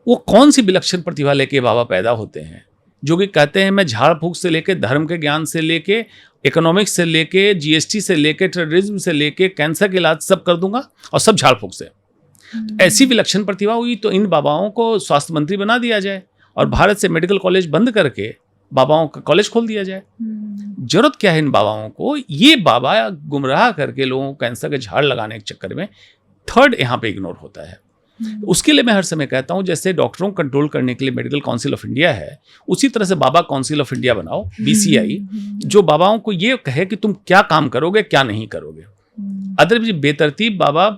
वो कौन सी विलक्षण प्रतिभा लेके बाबा पैदा होते हैं, जो कि कहते हैं मैं झाड़ फूक से लेके, धर्म के ज्ञान से लेके, इकोनॉमिक्स से लेके, जीएसटी से लेके, टेररिज्म से लेके, कैंसर के इलाज सब कर दूंगा, और सब झाड़ फूक से। ऐसी विलक्षण प्रतिभा हुई तो इन बाबाओं को स्वास्थ्य मंत्री बना दिया जाए और भारत से मेडिकल कॉलेज बंद करके बाबाओं का कॉलेज खोल दिया जाए। जरूरत क्या है इन बाबाओं को? ये बाबा गुमराह करके लोगों को कैंसर के झाड़ लगाने के चक्कर में थर्ड यहाँ पे इग्नोर होता है। उसके लिए मैं हर समय कहता हूँ, जैसे डॉक्टरों को कंट्रोल करने के लिए मेडिकल काउंसिल ऑफ इंडिया है, उसी तरह से बाबा काउंसिल ऑफ इंडिया बनाओ, बीसीआई, जो बाबाओं को ये कहे कि तुम क्या काम करोगे, क्या नहीं करोगे। अदरवाइज बेतरतीब बाबा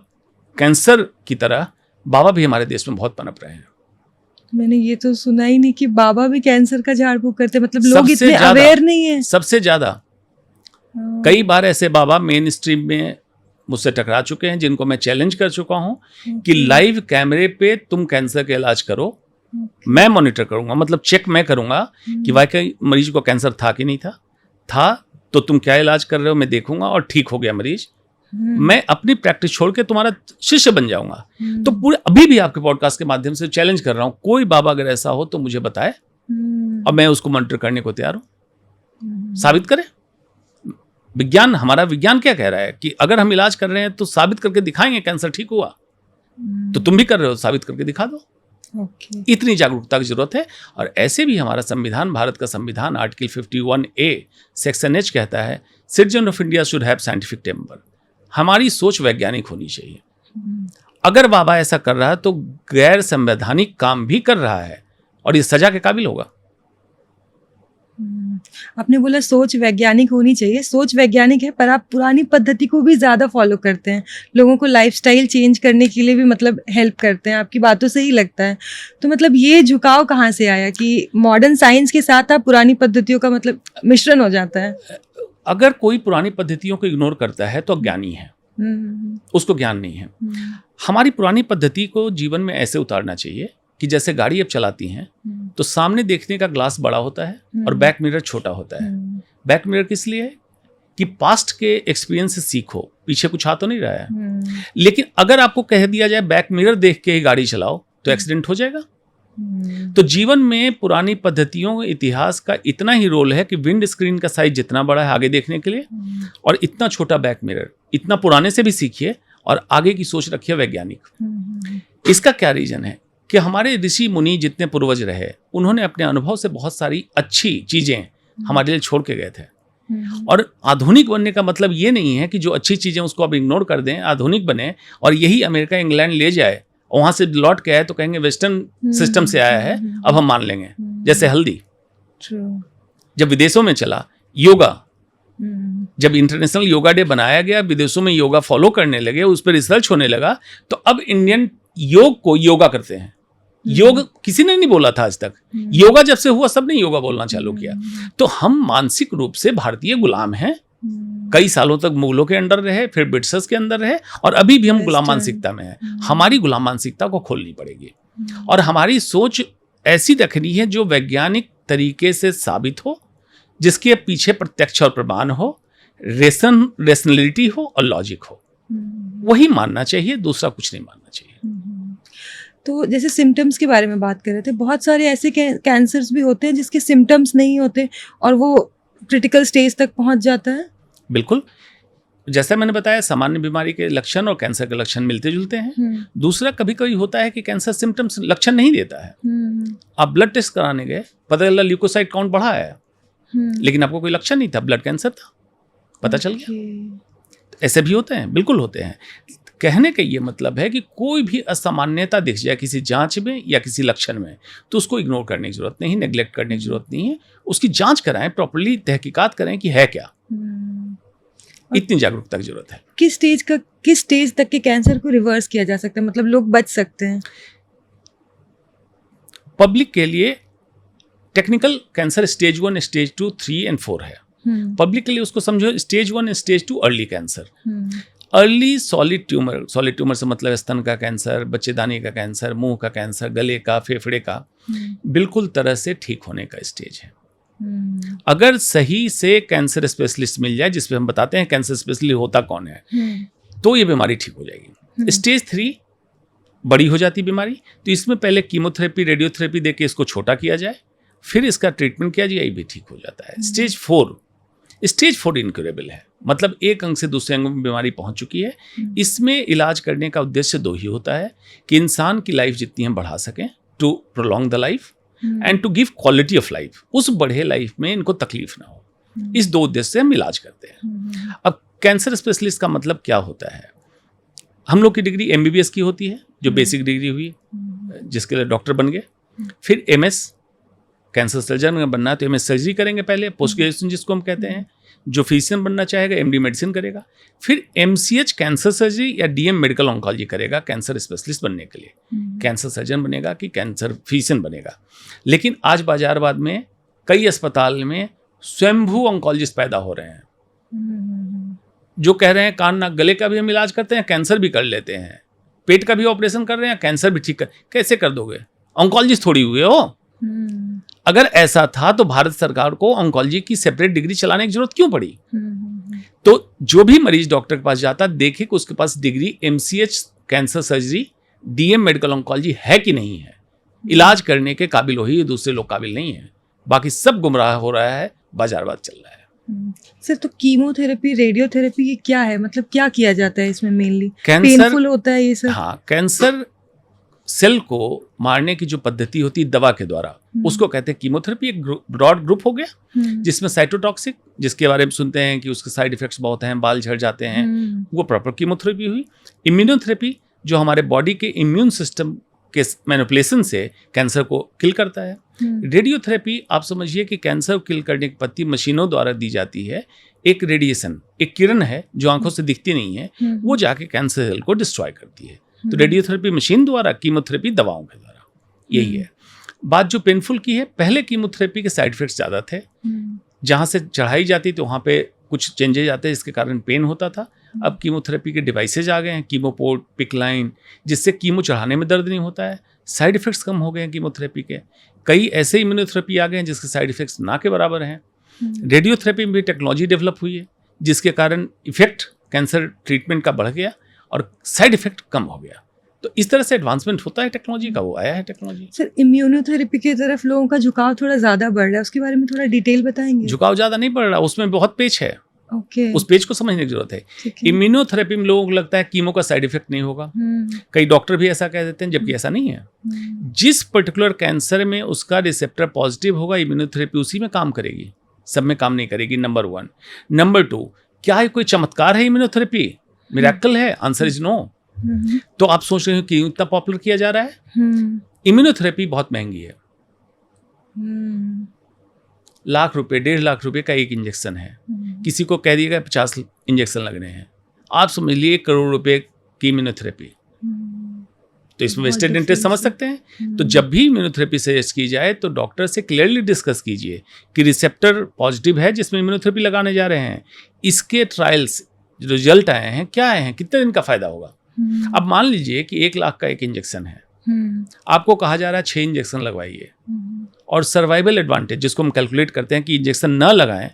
कैंसर की तरह बाबा भी हमारे देश में बहुत पनप रहे हैं। मैंने ये तो सुना ही नहीं कि बाबा भी कैंसर का झाड़ फूक करते, मतलब लोग इतने अवेयर नहीं है। सबसे ज्यादा कई बार ऐसे बाबा मेन स्ट्रीम में मुझसे टकरा चुके हैं, जिनको मैं चैलेंज कर चुका हूं कि लाइव कैमरे पे तुम कैंसर का इलाज करो, मैं मॉनिटर करूंगा, मतलब चेक मैं करूंगा कि वाकई मरीज को कैंसर था कि नहीं था तो तुम क्या इलाज कर रहे हो, मैं देखूंगा, और ठीक हो गया मरीज, मैं अपनी प्रैक्टिस छोड़ के तुम्हारा शिष्य बन जाऊंगा। तो पूरे अभी भी आपके पॉडकास्ट के माध्यम से चैलेंज कर रहा हूं, कोई बाबा अगर ऐसा हो तो मुझे बताए और मैं उसको मॉनिटर करने को तैयार हूं। साबित करें। विज्ञान, हमारा विज्ञान क्या कह रहा है कि अगर हम इलाज कर रहे हैं तो साबित करके दिखाएंगे कैंसर ठीक हुआ। तो तुम भी कर रहे हो, साबित करके दिखा दो। इतनी जागरूकता की जरूरत है। और ऐसे भी हमारा संविधान, भारत का संविधान आर्टिकल 51A सेक्शन H कहता है, citizen of India should have scientific temper. हमारी सोच वैज्ञानिक होनी चाहिए। अगर बाबा ऐसा कर रहा है तो गैर संवैधानिक काम भी कर रहा है और ये सजा के काबिल होगा। आपने बोला सोच वैज्ञानिक होनी चाहिए, सोच वैज्ञानिक है, पर आप पुरानी पद्धति को भी ज़्यादा फॉलो करते हैं, लोगों को लाइफस्टाइल चेंज करने के लिए भी मतलब हेल्प करते हैं, आपकी बातों से ही लगता है। तो मतलब ये झुकाव कहाँ से आया कि मॉडर्न साइंस के साथ आप पुरानी पद्धतियों का मतलब मिश्रण हो जाता है? अगर कोई पुरानी पद्धतियों को इग्नोर करता है तो अज्ञानी है, उसको ज्ञान नहीं है। हमारी पुरानी पद्धति को जीवन में ऐसे उतारना चाहिए कि जैसे गाड़ी अब चलाती हैं तो सामने देखने का ग्लास बड़ा होता है और बैक मिरर छोटा होता है। बैक मिरर किस लिए है? कि पास्ट के एक्सपीरियंस से सीखो, पीछे कुछ आ तो नहीं रहा है। लेकिन अगर आपको कह दिया जाए बैक मिरर देख के ही गाड़ी चलाओ तो एक्सीडेंट हो जाएगा। तो जीवन में पुरानी पद्धतियों, इतिहास का इतना ही रोल है कि विंड स्क्रीन का साइज जितना बड़ा है आगे देखने के लिए और इतना छोटा बैक मिरर, इतना पुराने से भी सीखिए और आगे की सोच रखिए वैज्ञानिक। इसका क्या रीजन है कि हमारे ऋषि मुनि जितने पूर्वज रहे, उन्होंने अपने अनुभव से बहुत सारी अच्छी चीजें हमारे लिए छोड़ के गए थे। और आधुनिक बनने का मतलब ये नहीं है कि जो अच्छी चीजें उसको अब इग्नोर कर दें, आधुनिक बने और यही अमेरिका इंग्लैंड ले जाए, वहां से लौट के आए तो कहेंगे वेस्टर्न सिस्टम से आया है, अब हम मान लेंगे। जैसे हल्दी जब विदेशों में चला, योगा जब इंटरनेशनल योगा डे बनाया गया, विदेशों में योगा फॉलो करने लगे, उस पर रिसर्च होने लगा, तो अब इंडियन योग को योगा करते हैं। योग किसी ने नहीं बोला था आज तक, योगा जब से हुआ सबने योगा बोलना चालू किया। तो हम मानसिक रूप से भारतीय गुलाम हैं, कई सालों तक मुगलों के अंडर रहे, फिर ब्रिटिशर्स के अंदर रहे और अभी भी हम गुलाम मानसिकता में हैं। हमारी गुलाम मानसिकता को खोलनी पड़ेगी और हमारी सोच ऐसी रखनी है जो वैज्ञानिक तरीके से साबित हो, जिसके पीछे प्रत्यक्ष और प्रमाण हो, रेशनलिटी हो और लॉजिक हो। वही मानना चाहिए, दूसरा कुछ नहीं मानना चाहिए। तो जैसे सिम्टम्स के बारे में बात कर रहे थे, बहुत सारे ऐसे कैंसर्स भी होते हैं जिसके सिम्टम्स नहीं होते और वो क्रिटिकल स्टेज तक पहुंच जाता है। बिल्कुल, जैसा मैंने बताया सामान्य बीमारी के लक्षण और कैंसर के लक्षण मिलते जुलते हैं। दूसरा, कभी कभी होता है कि कैंसर सिम्टम्स लक्षण नहीं देता है। आप ब्लड टेस्ट कराने गए, पता चला ल्यूकोसाइट काउंट बढ़ा है, लेकिन आपको कोई लक्षण नहीं था, ब्लड कैंसर था, पता चल गया। ऐसे भी होते हैं, बिल्कुल होते हैं। कहने का ये मतलब है कि कोई भी असामान्यता दिख जाए किसी जांच में या किसी लक्षण में, तो उसको इग्नोर करने की जरूरत नहीं, नेग्लेक्ट करने की जरूरत नहीं है। उसकी जांच कराएं, प्रॉपर्ली तहकीकात करें कि है क्या। इतनी जागरूकता की जरूरत है। किस स्टेज तक के कैंसर को रिवर्स किया जा सकता है, मतलब लोग बच सकते हैं? पब्लिक के लिए टेक्निकल कैंसर स्टेज 1, स्टेज 2, 3 और 4 है। पब्लिक के लिए उसको समझो stage 1 stage 2 early cancer. Early solid tumour से मतलब स्तन का कैंसर, बच्चेदानी का कैंसर, मुंह का कैंसर, गले का, फेफड़े का, बिल्कुल तरह से ठीक होने का स्टेज है। अगर सही से कैंसर स्पेशलिस्ट मिल जाए, जिसपे हम बताते हैं कैंसर स्पेशलिस्ट होता कौन है, तो ये बीमारी ठीक हो जाएगी। स्टेज 3 बड़ी हो जाती बीमारी, तो इसमें पहले कीमोथेरेपी, रेडियोथेरेपी देके इसको छोटा किया जाए, फिर इसका ट्रीटमेंट किया जाए, ये भी ठीक हो जाता है। स्टेज 4 इनक्यूरेबल है, मतलब एक अंग से दूसरे अंग में बीमारी पहुंच चुकी है। इसमें इलाज करने का उद्देश्य 2 ही होता है कि इंसान की लाइफ जितनी हम बढ़ा सकें, to prolong the life and to give quality of life, उस बढ़े लाइफ में इनको तकलीफ ना हो। इस 2 उद्देश्य से हम इलाज करते हैं। अब कैंसर स्पेशलिस्ट का मतलब क्या होता है? हम लोग की डिग्री MBBS की होती है, जो बेसिक डिग्री हुई, जिसके लिए डॉक्टर बन गए। फिर MS कैंसर सर्जन बनना है तो MS सर्जरी करेंगे पहले, पोस्ट ग्रेजुएशन जिसको हम कहते हैं। जो फिजिशियन बनना चाहेगा MD मेडिसिन करेगा। फिर MCH कैंसर सर्जरी या DM मेडिकल ऑन्कोलॉजी करेगा कैंसर स्पेशलिस्ट बनने के लिए। कैंसर सर्जन बनेगा कि कैंसर फिजिशियन बनेगा। लेकिन आज बाजारवाद में कई अस्पताल में स्वयंभू ऑन्कोलॉजिस्ट पैदा हो रहे हैं, जो कह रहे हैं कान नाक गले का भी हम इलाज करते हैं, कैंसर भी कर लेते हैं, पेट का भी ऑपरेशन कर रहे हैं, कैंसर भी ठीक कर। कैसे कर दोगे? ऑन्कोलॉजिस्ट थोड़ी हुए हो। अगर ऐसा था तो भारत सरकार को ऑन्कोलॉजी की सेपरेट डिग्री चलाने की जरूरत क्यों पड़ी? तो जो भी मरीज डॉक्टर के पास जाता, देखे कि उसके पास degree MCH cancer surgery, DM medical oncology है कि नहीं है। इलाज करने के काबिल हो ही, दूसरे लोग काबिल नहीं है। बाकी सब गुमराह हो रहा है, बाजारवाद चल रहा है। सर, तो कीमोथेरेपी, रेडियोथेरेपी ये क्या है, मतलब क्या किया जाता है इसमें? मेनली कैंसर पेनफुल होता है ये सब? हाँ, कैंसर सेल को मारने की जो पद्धति होती है दवा के द्वारा, उसको कहते हैं कीमोथेरेपी। एक ब्रॉड ग्रुप हो गया, जिसमें साइटोटॉक्सिक, जिसके बारे में सुनते हैं कि उसके साइड इफेक्ट्स बहुत हैं, बाल झड़ जाते हैं, वो प्रॉपर कीमोथेरेपी हुई। इम्यूनोथेरेपी जो हमारे बॉडी के इम्यून सिस्टम के मैनिपुलेशन से कैंसर को किल करता है। रेडियोथेरेपी आप समझिए कि कैंसर को किल करने की पद्धति मशीनों द्वारा दी जाती है। एक रेडिएशन, एक किरण है जो आंखों से दिखती नहीं है, वो जाके कैंसर सेल को डिस्ट्रॉय करती है। तो रेडियोथेरेपी मशीन द्वारा, कीमोथेरेपी दवाओं के द्वारा, यही है बात। जो पेनफुल की है, पहले कीमोथेरेपी के साइड इफेक्ट्स ज़्यादा थे, जहाँ से चढ़ाई जाती तो वहाँ पे कुछ चेंजेज आते हैं, जिसके कारण पेन होता था। अब कीमोथेरेपी के डिवाइसेज आ गए हैं, कीमोपोर्ट, पिक लाइन, जिससे कीमो चढ़ाने में दर्द नहीं होता है। साइड इफेक्ट्स कम हो गए हैं कीमोथेरेपी के। कई ऐसे इम्यूनोथेरेपी आ गए हैं जिसके साइड इफेक्ट्स ना के बराबर हैं। रेडियोथेरेपी में भी टेक्नोलॉजी डेवलप हुई है, जिसके कारण इफेक्ट कैंसर ट्रीटमेंट का बढ़ गया और साइड इफेक्ट कम हो गया। तो इस तरह से एडवांसमेंट होता है टेक्नोलॉजी का, वो आया है टेक्नोलॉजी। सर, इम्यूनोथेरेपी की तरफ लोगों का झुकाव थोड़ा ज़्यादा बढ़ रहा है, उसके बारे में थोड़ा डिटेल बताएंगे? झुकाव ज़्यादा नहीं बढ़ रहा, उसमें बहुत पेच है। उस पेज को समझने की जरूरत है। इम्यूनोथेरेपी में लोगों को लगता है कीमो का साइड इफेक्ट नहीं होगा, कई डॉक्टर भी ऐसा कह देते हैं, जबकि ऐसा नहीं है। जिस पर्टिकुलर कैंसर में उसका रिसेप्टर पॉजिटिव होगा, इम्यूनोथेरेपी उसी में काम करेगी, सब में काम नहीं करेगी, नंबर 1। नंबर 2, क्या कोई चमत्कार है इम्यूनोथेरेपी? मिरेकल है? Answer is no. तो आप सोच रहे हो कि इतना पॉपुलर किया जा रहा है? इम्यूनोथेरेपी बहुत महंगी है, लाख रुपए, 1.5 लाख रुपए का एक इंजेक्शन है। किसी को कह दिएगा 50 इंजेक्शन लगने हैं, आप समझ लिए 1 करोड़ रुपए की इम्यूनोथेरेपी। तो इसमें वेस्टेड इंटरेस्ट समझ सकते हैं। तो जब भी इम्यूनोथेरेपी सजेस्ट की जाए तो डॉक्टर से क्लियरली डिस्कस कीजिए कि रिसेप्टर पॉजिटिव है जिसमें इम्यूनोथेरेपी लगाने जा रहे हैं, इसके ट्रायल्स रिजल्ट आए हैं, क्या आए हैं, कितने दिन का फायदा होगा। अब मान लीजिए कि 1 लाख का एक इंजेक्शन है, आपको कहा जा रहा है 6 इंजेक्शन लगवाइए, और सर्वाइवल एडवांटेज जिसको हम कैलकुलेट करते हैं कि इंजेक्शन ना लगाएं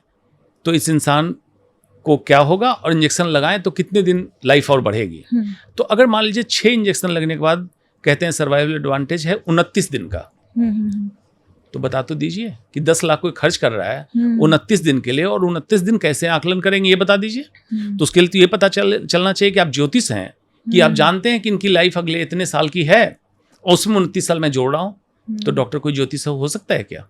तो इस इंसान को क्या होगा, और इंजेक्शन लगाएं तो कितने दिन लाइफ और बढ़ेगी। तो अगर मान लीजिए 6 इंजेक्शन लगने के बाद कहते हैं सर्वाइवल एडवांटेज है 29 दिन का। तो बता तो दीजिए कि 10 लाख कोई खर्च कर रहा है 29 दिन के लिए, और 29 दिन कैसे आकलन करेंगे ये बता दीजिए। तो उसके लिए तो ये पता चलना चाहिए कि आप ज्योतिष हैं, कि आप जानते हैं कि इनकी लाइफ अगले इतने साल की है और उसमें 29 साल मैं जोड़ रहा हूँ। तो डॉक्टर कोई ज्योतिष हो सकता है क्या?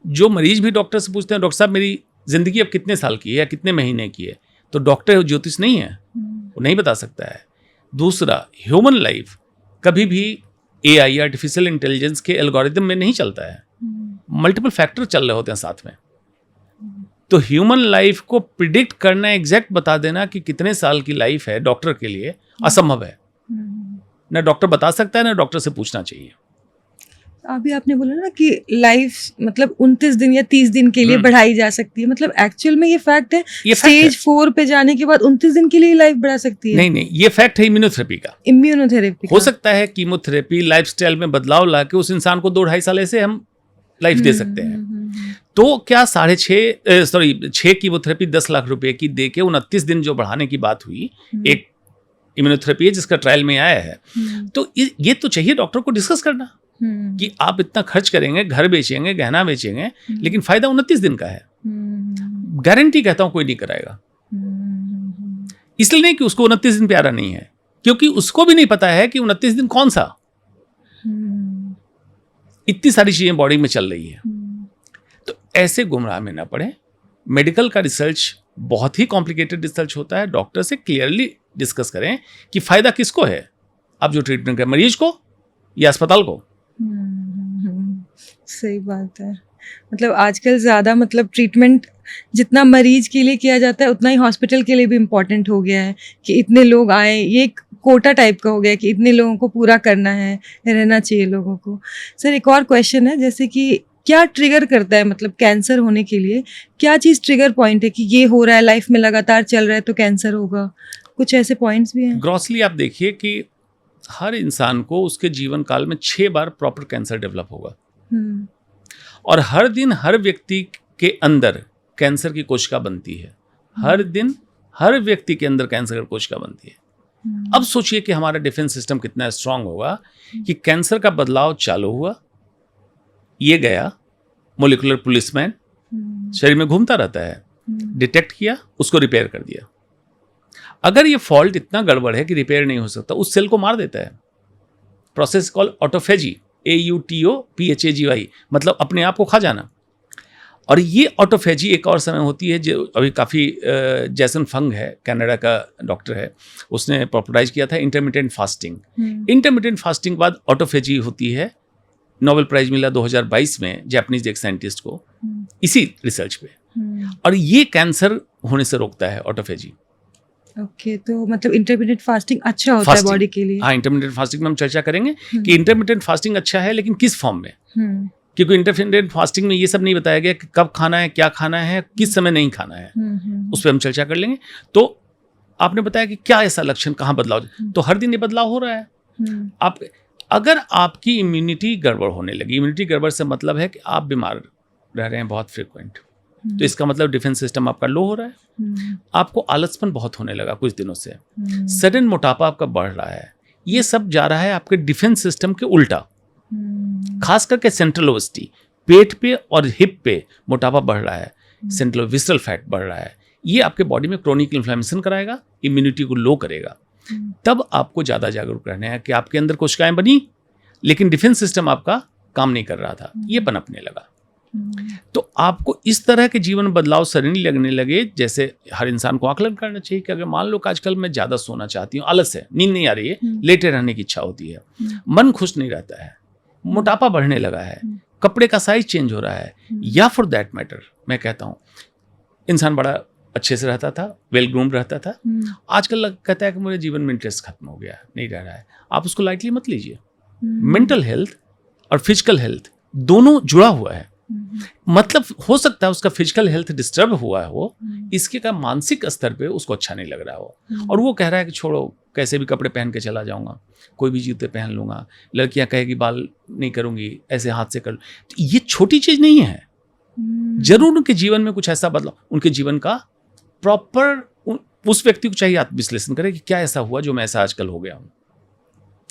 जो मरीज भी डॉक्टर से पूछते हैं, डॉक्टर साहब मेरी जिंदगी अब कितने साल की है या कितने महीने की है, तो डॉक्टर ज्योतिष नहीं है, वो नहीं बता सकता है। दूसरा, ह्यूमन लाइफ कभी भी AI आर्टिफिशियल इंटेलिजेंस के एल्गोरिदम में नहीं चलता है, मल्टीपल फैक्टर चल रहे होते हैं साथ में। तो ह्यूमन लाइफ को प्रिडिक्ट करना, एग्जैक्ट बता देना कि कितने साल की लाइफ है, डॉक्टर के लिए असंभव है। ना डॉक्टर बता सकता है, ना डॉक्टर से पूछना चाहिए। अभी आपने बोला ना कि लाइफ मतलब 29 दिन या 30 दिन के लिए बढ़ाई जा सकती है, मतलब एक्चुअल में ये फैक्ट है? ये स्टेज 4 पे जाने के बाद 29 दिन के लिए लाइफ बढ़ा सकती है? नहीं, ये फैक्ट है इम्यूनोथेरेपी का। इम्यूनोथेरेपी हो सकता है कीमोथेरेपी, लाइफस्टाइल में बदलाव ला के उस इंसान को 2-2.5 साल ऐसे हम लाइफ दे सकते हैं। तो क्या 6 कीमोथेरेपी 10 लाख रुपए की दे के 29 दिन जो बढ़ाने की बात हुई, एक इम्यूनोथेरेपी है जिसका ट्रायल में आया है। तो ये तो चाहिए डॉक्टर को डिस्कस करना कि आप इतना खर्च करेंगे, घर बेचेंगे, गहना बेचेंगे, लेकिन फायदा 29 दिन का है। गारंटी कहता हूं कोई नहीं कराएगा। इसलिए नहीं कि उसको 29 दिन प्यारा नहीं है, क्योंकि उसको भी नहीं पता है कि 29 दिन कौन सा। इतनी सारी चीजें बॉडी में चल रही है, तो ऐसे गुमराह में ना पड़े। मेडिकल का रिसर्च बहुत ही कॉम्प्लिकेटेड रिसर्च होता है। डॉक्टर से क्लियरली डिस्कस करें कि फायदा किसको है, आप जो ट्रीटमेंट करें, मरीज को या अस्पताल को। सही बात है। मतलब आजकल ज़्यादा मतलब ट्रीटमेंट जितना मरीज के लिए किया जाता है उतना ही हॉस्पिटल के लिए भी इम्पोर्टेंट हो गया है कि इतने लोग आए, ये एक कोटा टाइप का हो गया कि इतने लोगों को पूरा करना है, रहना चाहिए लोगों को। सर एक और क्वेश्चन है, जैसे कि क्या ट्रिगर करता है, मतलब कैंसर होने के लिए क्या चीज़ ट्रिगर पॉइंट है कि ये हो रहा है, लाइफ में लगातार चल रहा है तो कैंसर होगा? कुछ ऐसे पॉइंट्स भी हैं? ग्रॉसली आप देखिए कि हर इंसान को उसके जीवन काल में 6 बार प्रॉपर कैंसर डेवलप होगा, और हर दिन हर व्यक्ति के अंदर कैंसर की कोशिका बनती है। हर दिन हर व्यक्ति के अंदर कैंसर की कोशिका बनती है। अब सोचिए कि हमारा डिफेंस सिस्टम कितना स्ट्रांग होगा कि कैंसर का बदलाव चालू हुआ, ये गया, मोलिकुलर पुलिसमैन शरीर में घूमता रहता है, डिटेक्ट किया, उसको रिपेयर कर दिया। अगर ये फॉल्ट इतना गड़बड़ है कि रिपेयर नहीं हो सकता, उस सेल को मार देता है। प्रोसेस कॉल ऑटोफेजी, AUTOPHAGY, मतलब अपने आप को खा जाना। और ये ऑटोफेजी एक और समय होती है जो अभी काफ़ी जैसन फंग है, कनाडा का डॉक्टर है, उसने पॉपुलराइज किया था इंटरमिटेंट फास्टिंग। इंटरमिटेंट फास्टिंग बाद ऑटोफेजी होती है। नोबेल प्राइज मिला 2022 में जापानीज एक साइंटिस्ट को इसी रिसर्च पे, और ये कैंसर होने से रोकता है ऑटोफेजी। ओके, तो मतलब इंटरमिटेंट फास्टिंग अच्छा होता है बॉडी के लिए? हाँ, इंटरमिटेंट फास्टिंग में हम चर्चा करेंगे कि इंटरमिटेंट फास्टिंग अच्छा है, लेकिन किस फॉर्म में। क्योंकि इंटरमिटेंट फास्टिंग में ये सब नहीं बताया गया कि कब खाना है, क्या खाना है, किस समय नहीं खाना है, उस पर हम चर्चा कर लेंगे। तो आपने बताया कि क्या ऐसा लक्षण, कहाँ बदलाव, तो हर दिन ये बदलाव हो रहा है। आप अगर आपकी इम्यूनिटी गड़बड़ होने लगी, इम्यूनिटी गड़बड़ से मतलब है कि आप बीमार रह रहे हैं बहुत फ्रिक्वेंट, तो इसका मतलब डिफेंस सिस्टम आपका लो हो रहा है। आपको आलसपन बहुत होने लगा कुछ दिनों से, सडन मोटापा आपका बढ़ रहा है, ये सब जा रहा है आपके डिफेंस सिस्टम के उल्टा। खास करके सेंट्रल ओबेसिटी, पेट पे और हिप पे मोटापा बढ़ रहा है, सेंट्रल विसरल फैट बढ़ रहा है, ये आपके बॉडी में क्रोनिक इन्फ्लेमेशन कराएगा, इम्यूनिटी को लो करेगा। तब आपको ज़्यादा जागरूक रहना है कि आपके अंदर कोशिकाएं बनी, लेकिन डिफेंस सिस्टम आपका काम नहीं कर रहा था, ये पनपने लगा। तो आपको इस तरह के जीवन बदलाव सडनली लगने लगे। जैसे हर इंसान को आकलन करना चाहिए कि अगर मान लो कि आजकल मैं ज़्यादा सोना चाहती हूँ, आलस है, नींद नहीं आ रही है, लेटे रहने की इच्छा होती है, मन खुश नहीं रहता है, मोटापा बढ़ने लगा है, कपड़े का साइज चेंज हो रहा है, या फॉर दैट मैटर मैं कहता हूँ इंसान बड़ा अच्छे से रहता था, वेल ग्रूम रहता था, आजकल कहता है कि मेरे जीवन में इंटरेस्ट खत्म हो गया, नहीं रह रहा है। आप उसको लाइटली मत लीजिए। मेंटल हेल्थ और फिजिकल हेल्थ दोनों जुड़ा हुआ है। मतलब हो सकता है उसका फिजिकल हेल्थ डिस्टर्ब हुआ हो, इसके का मानसिक स्तर पे उसको अच्छा नहीं लग रहा हो, और वो कह रहा है कि छोड़ो, कैसे भी कपड़े पहन के चला जाऊंगा, कोई भी जूते पहन लूंगा, लड़कियां कहेगी बाल नहीं करूंगी, ऐसे हाथ से कर। तो ये छोटी चीज नहीं है। जरूर उनके जीवन में कुछ ऐसा बदलाव, उनके जीवन का प्रॉपर उस व्यक्ति को चाहिए आत्मविश्लेषण करे कि क्या ऐसा हुआ जो मैं ऐसा आजकल हो गया हूँ।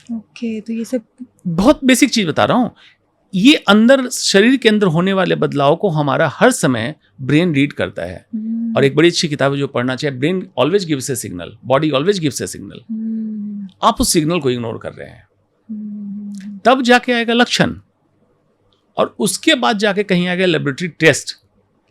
ओके, तो ये सब बहुत बेसिक चीज बता रहा हूँ। ये अंदर शरीर के अंदर होने वाले बदलाव को हमारा हर समय ब्रेन रीड करता है। और एक बड़ी अच्छी किताब है जो पढ़ना चाहिए, ब्रेन ऑलवेज गिव्स ए सिग्नल, बॉडी ऑलवेज गिव्स ए सिग्नल। आप उस सिग्नल को इग्नोर कर रहे हैं, तब जाके आएगा लक्षण, और उसके बाद जाके कहीं आएगा लेबोरेटरी टेस्ट।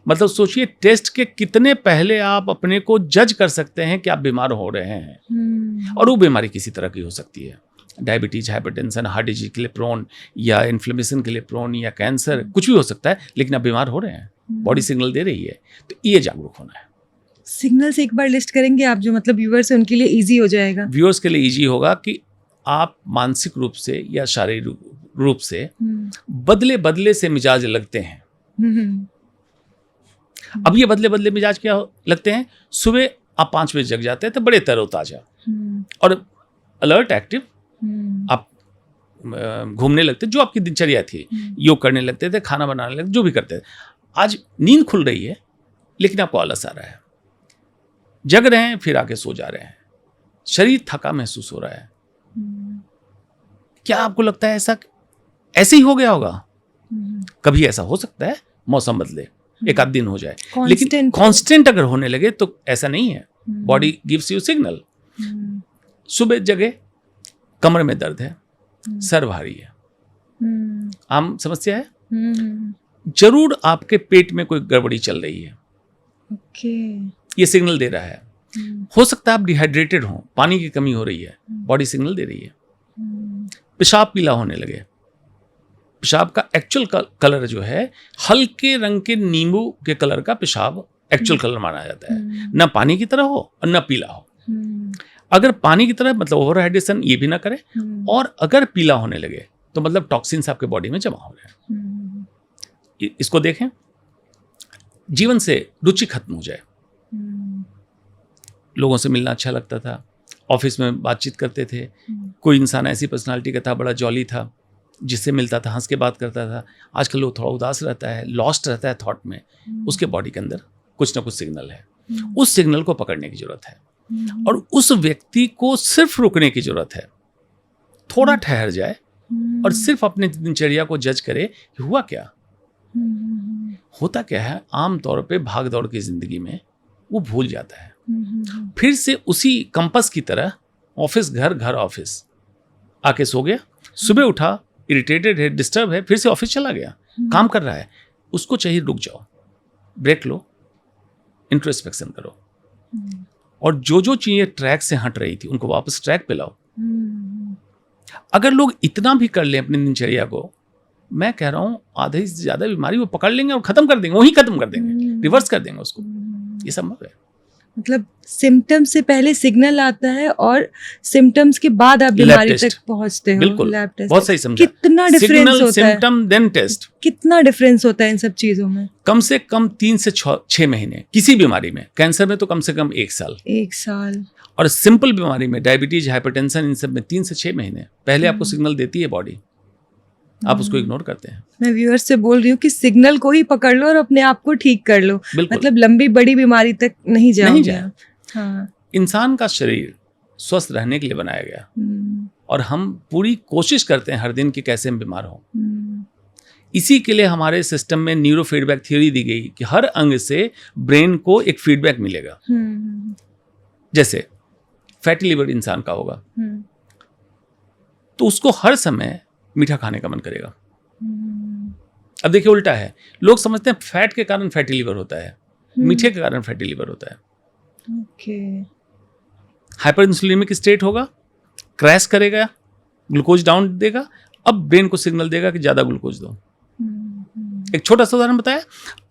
मतलब सोचिए, टेस्ट के कितने पहले आप अपने को जज कर सकते हैं कि आप बीमार हो रहे हैं। और वो बीमारी किसी तरह की हो सकती है, डायबिटीज, हाइपरटेंशन, हार्ट डिजीज के लिए प्रोन, या इन्फ्लेमेशन के लिए प्रोन, या कैंसर, कुछ भी हो सकता है, लेकिन आप बीमार हो रहे हैं, बॉडी सिग्नल दे रही है। तो ये जागरूक होना है। सिग्नल्स एक बार लिस्ट करेंगे आप, जो मतलब व्यूअर्स है उनके लिए इजी हो जाएगा। व्यूअर्स के लिए इजी होगा कि आप मानसिक रूप से या शारीरिक रूप से बदले बदले से मिजाज लगते हैं। अब ये बदले बदले मिजाज क्या लगते हैं? सुबह आप 5 बजे जग जाते हैं तो बड़े तरोताजा और अलर्ट, एक्टिव। आप घूमने लगते, जो आपकी दिनचर्या थी, योग करने लगते थे, खाना बनाने लगते, जो भी करते थे। आज नींद खुल रही है लेकिन आपको आलस आ रहा है, जग रहे हैं फिर आके सो जा रहे हैं, शरीर थका महसूस हो रहा है। क्या आपको लगता है ऐसे ही हो गया होगा? कभी ऐसा हो सकता है, मौसम बदले, एक आध दिन हो जाए, लेकिन कांस्टेंट अगर होने लगे तो ऐसा नहीं है। Body gives you signal. सुबह जगे, कमर में दर्द है, सर भारी है, आम समस्या है, जरूर आपके पेट में कोई गड़बड़ी चल रही है। ये सिग्नल दे रहा है। हो सकता है आप डिहाइड्रेटेड हो, पानी की कमी हो रही है, बॉडी सिग्नल दे रही है। पेशाब पीला होने लगे, पेशाब का एक्चुअल कलर जो है हल्के रंग के नींबू के कलर का पेशाब एक्चुअल कलर माना जाता है, ना पानी की तरह हो और ना पीला हो। अगर पानी की तरह मतलब ओवर हाइड्रेशन ये भी ना करे, और अगर पीला होने लगे तो मतलब टॉक्सिन्स आपके बॉडी में जमा हो रहे हैं। इसको देखें, जीवन से रुचि खत्म हो जाए, लोगों से मिलना अच्छा लगता था, ऑफिस में बातचीत करते थे, कोई इंसान ऐसी पर्सनालिटी का था, बड़ा जॉली था, जिससे मिलता था हंस के बात करता था। आजकल वो थोड़ा उदास रहता है, लॉस्ट रहता है थॉट में। उसके बॉडी के अंदर कुछ ना कुछ सिग्नल है, उस सिग्नल को पकड़ने की जरूरत है, और उस व्यक्ति को सिर्फ रुकने की जरूरत है। थोड़ा ठहर जाए और सिर्फ अपने दिनचर्या को जज करे कि हुआ क्या, होता क्या है। आमतौर पे भाग दौड़ की जिंदगी में वो भूल जाता है, फिर से उसी कंपास की तरह ऑफिस घर, घर ऑफिस, आके सो गया, सुबह उठा इरिटेटेड है, डिस्टर्ब है, फिर से ऑफिस चला गया, काम कर रहा है। उसको चाहिए रुक जाओ, ब्रेक लो, इंट्रोस्पेक्शन करो, और जो जो चीजें ट्रैक से हट रही थी उनको वापस ट्रैक पे लाओ। अगर लोग इतना भी कर लें अपनी दिनचर्या को, मैं कह रहा हूं आधे से ज्यादा बीमारी वो पकड़ लेंगे और खत्म कर देंगे, वही खत्म कर देंगे, रिवर्स कर देंगे उसको। ये संभव है। मतलब सिम्टम्स से पहले सिग्नल आता है और सिम्टम्स के बाद आप बीमारी तक पहुंचते हो। बिल्कुल, लैब टेस्ट, बहुत सही समझा। कितना डिफरेंस होता है? Symptom then test. कितना डिफरेंस होता है इन सब चीजों में? कम से कम 3 से 6 महीने किसी बीमारी में, कैंसर में तो कम से कम 1 साल, 1 साल, और सिंपल बीमारी में डायबिटीज, हाइपरटेंशन, इन सब में 3 से 6 महीने पहले आपको सिग्नल देती है बॉडी, आप उसको इग्नोर करते हैं। मैं व्यूअर्स से बोल रही हूँ कि सिग्नल को ही पकड़ लो और अपने आप को ठीक कर लो, मतलब लंबी बड़ी बीमारी तक नहीं जाओगे। हाँ। इंसान का शरीर स्वस्थ रहने के लिए बनाया गया, और हम पूरी कोशिश करते हैं हर दिन कि कैसे हम बीमार हो। इसी के लिए हमारे सिस्टम में न्यूरो फीडबैक थ्योरी दी गई कि हर अंग से ब्रेन को एक फीडबैक मिलेगा। जैसे फैटी लिवर इंसान का होगा तो उसको हर समय मीठा खाने का मन करेगा। अब देखिए उल्टा है, लोग समझते हैं फैट के कारण फैटी लिवर होता है, मीठे के कारण फैटी लिवर होता है। हाइपर इंसुलिनिक स्टेट होगा, क्रैश करेगा, ग्लूकोज डाउन देगा, अब ब्रेन को सिग्नल देगा कि ज्यादा ग्लूकोज दो। एक छोटा सा उदाहरण बताया,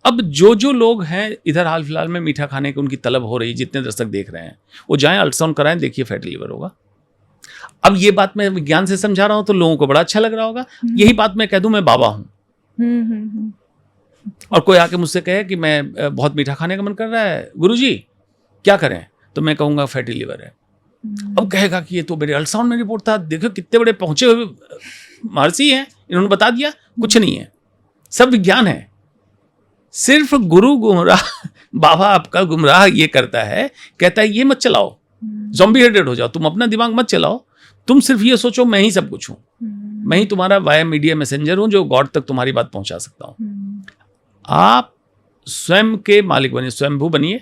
अब जो लोग हैं इधर हाल फिलहाल में मीठा खाने की उनकी तलब हो रही, जितने दर्शक देख रहे हैं वो जाएं अल्ट्रासाउंड कराएं, देखिए फैटी लिवर होगा। अब ये बात मैं विज्ञान से समझा रहा हूं तो लोगों को बड़ा अच्छा लग रहा होगा। यही बात मैं कह दूं मैं बाबा हूं, और कोई आके मुझसे कहे कि मैं बहुत मीठा खाने का मन कर रहा है गुरुजी क्या करें, तो मैं कहूंगा फैटी लिवर है। अब कहेगा कि ये तो मेरे अल्ट्रासाउंड में रिपोर्ट था, देखो कितने बड़े पहुंचे हुए महर्षि हैं, इन्होंने बता दिया। कुछ नहीं है, सब विज्ञान है। सिर्फ गुरु गुमराह, बाबा आपका गुमराह ये करता है, कहता है ये मत चलाओ, ज़ॉम्बी हेडेड हो जाओ, तुम अपना दिमाग मत चलाओ, तुम सिर्फ ये सोचो मैं ही सब कुछ हूं, मैं ही तुम्हारा वाया मीडिया मैसेंजर हूं जो गॉड तक तुम्हारी बात पहुंचा सकता हूं। आप स्वयं के मालिक बनिए, स्वयंभू बनिए।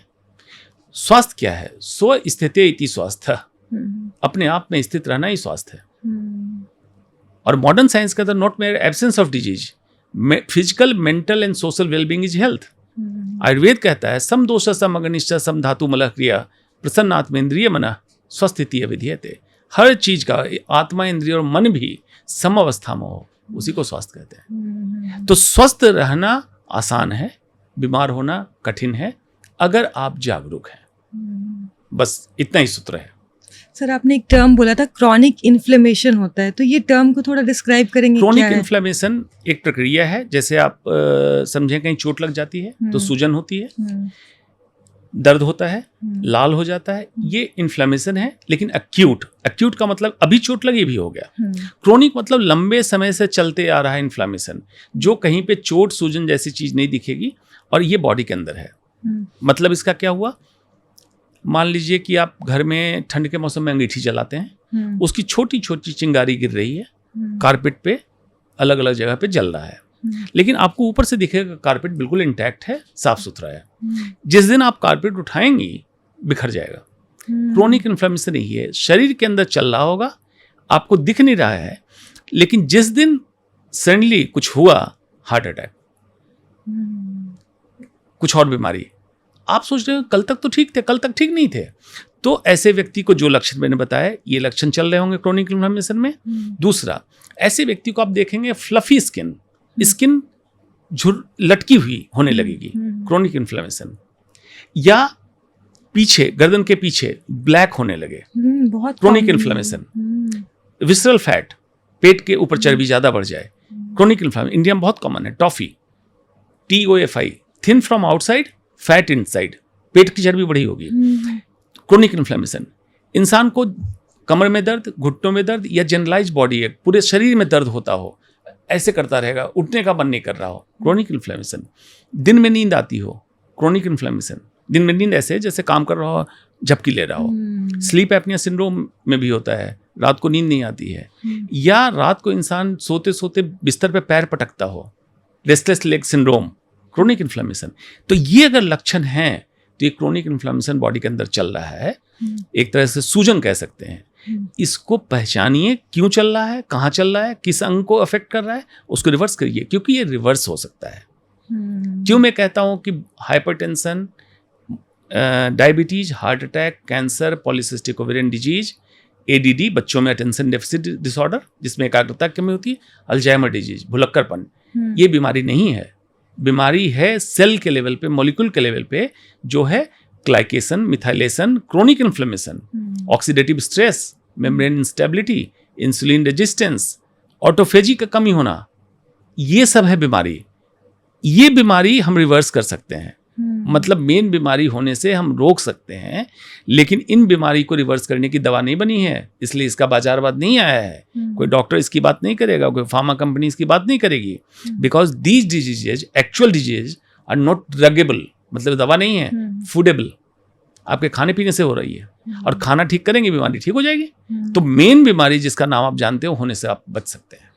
स्वास्थ्य क्या है? स्व स्थिति इति स्वास्थ्य, अपने आप में स्थित रहना ही स्वास्थ्य है। और मॉडर्न साइंस का not mayor absence of disease, physical, mental and social wellbeing is health. Ayurveda कहता है सम दोष सम अग्निश्च सम धातु मलः क्रिया प्रसन्न आत्मेन्द्रिय मन स्वस्थिति विधीयते। हर चीज का आत्मा, इंद्रिय और मन भी सम अवस्था में हो, उसी को स्वास्थ्य कहते हैं। तो स्वस्थ रहना आसान है, बीमार होना कठिन है अगर आप जागरूक हैं। बस इतना ही सूत्र है। सर आपने एक टर्म बोला था क्रॉनिक इन्फ्लेमेशन होता है, तो ये टर्म को थोड़ा डिस्क्राइब करेंगे? क्रॉनिक इन्फ्लेमेशन एक प्रक्रिया है, जैसे आप समझें कहीं चोट लग जाती है तो सूजन होती है, दर्द होता है, लाल हो जाता है, ये इन्फ्लेमेशन है। लेकिन एक्यूट का मतलब अभी चोट लगी भी हो गया। क्रोनिक मतलब लंबे समय से चलते आ रहा है इन्फ्लेमेशन, जो कहीं पे चोट सूजन जैसी चीज नहीं दिखेगी और ये बॉडी के अंदर है। मतलब इसका क्या हुआ, मान लीजिए कि आप घर में ठंड के मौसम में अंगीठी जलाते हैं, उसकी छोटी छोटी चिंगारी गिर रही है, कारपेट पे अलग अलग जगह पे जल रहा है, लेकिन आपको ऊपर से दिखेगा कारपेट बिल्कुल इंटैक्ट है, साफ सुथरा है। जिस दिन आप कारपेट उठाएंगी बिखर जाएगा। क्रोनिक इन्फ्लेमेशन यही है, शरीर के अंदर चल रहा होगा, आपको दिख नहीं रहा है, लेकिन जिस दिन सडनली कुछ हुआ, हार्ट अटैक, कुछ और बीमारी, आप सोच रहे हो कल तक तो ठीक थे, कल तक ठीक नहीं थे। तो ऐसे व्यक्ति को जो लक्षण मैंने बताया, ये लक्षण चल रहे होंगे क्रोनिक इन्फ्लेमेशन में। दूसरा, ऐसे व्यक्ति को आप देखेंगे फ्लफी स्किन लटकी हुई होने लगेगी, क्रोनिक इन्फ्लेमेशन। या पीछे, गर्दन के पीछे ब्लैक होने लगे, बहुत क्रोनिक इन्फ्लेमेशन। विसरल फैट, पेट के ऊपर चर्बी ज्यादा बढ़ जाए, क्रोनिक इन्फ्लेमेशन। इंडिया में बहुत कॉमन है। TOFI, TOFI, thin from outside fat inside, पेट की चर्बी बढ़ी होगी, क्रोनिक इन्फ्लेमेशन। इंसान को कमर में दर्द, घुटनों में दर्द या जनरलाइज बॉडी है, पूरे शरीर में दर्द होता हो, ऐसे करता रहेगा, उठने का मन नहीं कर रहा हो, क्रोनिक इन्फ्लेमेशन। दिन में नींद आती हो, क्रोनिक इन्फ्लेमेशन। दिन में नींद ऐसे जैसे काम कर रहा हो, झपकी ले रहा हो। स्लीप एपनिया सिंड्रोम में भी होता है, रात को नींद नहीं आती है। या रात को इंसान सोते सोते बिस्तर पे पैर पटकता हो, restless leg syndrome, chronic inflammation. तो ये अगर लक्षण हैं तो ये क्रोनिक इन्फ्लेमेशन बॉडी के अंदर चल रहा है, एक तरह से सूजन कह सकते हैं। इसको पहचानिए, क्यों चल रहा है, कहाँ चल रहा है, किस अंग को अफेक्ट कर रहा है, उसको रिवर्स करिए, क्योंकि ये रिवर्स हो सकता है। क्यों मैं कहता हूँ कि hypertension, diabetes, heart attack, cancer, polycystic ovarian disease, ADD बच्चों में अटेंशन डेफिसिट डिसऑर्डर जिसमें एकाग्रता की कमी होती है, अल्जाइमर डिजीज, भुलक्कड़पन, ये बीमारी नहीं है। बीमारी है सेल के लेवल पे, मॉलिक्यूल के लेवल पे, जो है glycation, methylation, chronic inflammation, oxidative stress, membrane instability, insulin resistance, autophagy का कमी होना, ये सब है बीमारी। ये बीमारी हम रिवर्स कर सकते हैं। मतलब मेन बीमारी होने से हम रोक सकते हैं, लेकिन इन बीमारी को रिवर्स करने की दवा नहीं बनी है, इसलिए इसका बाजारवाद नहीं आया है। कोई डॉक्टर इसकी बात नहीं करेगा, कोई फार्मा कंपनी इसकी बात नहीं करेगी, because these diseases, actual disease are not druggable, मतलब दवा नहीं है, फूडेबल, आपके खाने पीने से हो रही है, और खाना ठीक करेंगे बीमारी ठीक हो जाएगी। तो मेन बीमारी जिसका नाम आप जानते हो, होने से आप बच सकते हैं।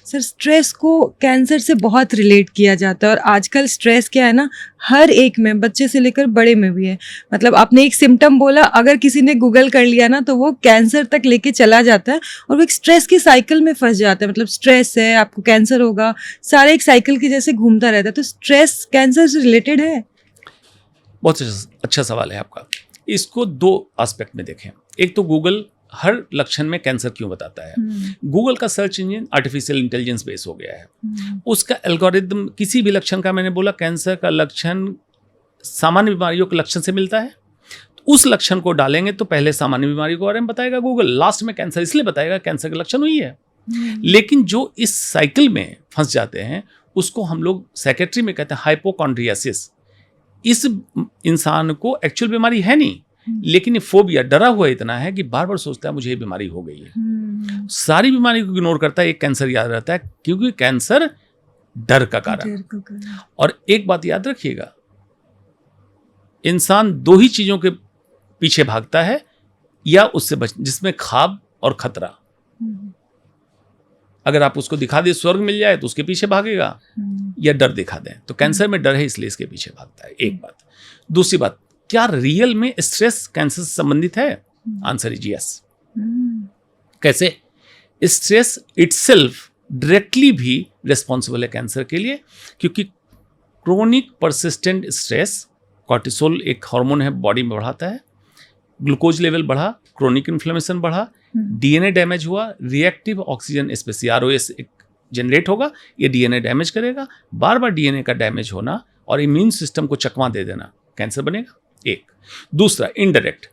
सर स्ट्रेस को कैंसर से बहुत रिलेट किया जाता है, और आजकल स्ट्रेस क्या है ना, हर एक में, बच्चे से लेकर बड़े में भी है। मतलब आपने एक सिम्टम बोला, अगर किसी ने गूगल कर लिया ना तो वो कैंसर तक लेके चला जाता है, और वो एक स्ट्रेस की साइकिल में फंस जाता है। मतलब स्ट्रेस है, आपको कैंसर होगा, सारे एक साइकिल की जैसे घूमता रहता है। तो स्ट्रेस कैंसर से रिलेटेड है? बहुत अच्छा सवाल है आपका। इसको दो एस्पेक्ट में देखें। एक तो गूगल हर लक्षण में कैंसर क्यों बताता है। गूगल का search engine artificial intelligence base हो गया है। उसका एल्गोरिदम किसी भी लक्षण का, मैंने बोला कैंसर का लक्षण सामान्य बीमारियों के लक्षण से मिलता है, तो उस लक्षण को डालेंगे तो पहले सामान्य बीमारी के बारे में बताएगा गूगल, लास्ट में कैंसर इसलिए बताएगा कैंसर का लक्षण हुई है। लेकिन जो इस साइकिल में फंस जाते हैं उसको हम लोग साइकेट्री में कहते हैं हाइपोकॉन्ड्रियासिस। इस इंसान को एक्चुअल बीमारी है नहीं, लेकिन ये फोबिया, डरा हुआ इतना है कि बार बार सोचता है मुझे ये बीमारी हो गई है। सारी बीमारी को इग्नोर करता है, एक कैंसर याद रहता है, क्योंकि कैंसर डर का कारण। और एक बात याद रखिएगा, इंसान दो ही चीजों के पीछे भागता है या उससे जिसमें ख्वाब और खतरा। अगर आप उसको दिखा दें स्वर्ग मिल जाए तो उसके पीछे भागेगा, या डर दिखा दें तो कैंसर में डर है इसलिए इसके पीछे भागता है। एक बात। दूसरी बात, क्या रियल में स्ट्रेस कैंसर से संबंधित है? Answer is yes. कैसे? स्ट्रेस इटसेल्फ डायरेक्टली भी रिस्पॉन्सिबल है कैंसर के लिए, क्योंकि क्रोनिक परसिस्टेंट स्ट्रेस, कॉर्टिसोल एक हार्मोन है बॉडी में बढ़ाता है, ग्लूकोज लेवल बढ़ा, क्रोनिक इन्फ्लेमेशन बढ़ा, डीएनए डैमेज हुआ, reactive oxygen species ROS generate होगा, ये डीएनए डैमेज करेगा, बार बार डीएनए का डैमेज होना और इम्यून सिस्टम को चकमा दे देना, कैंसर बनेगा। एक। दूसरा, इनडायरेक्ट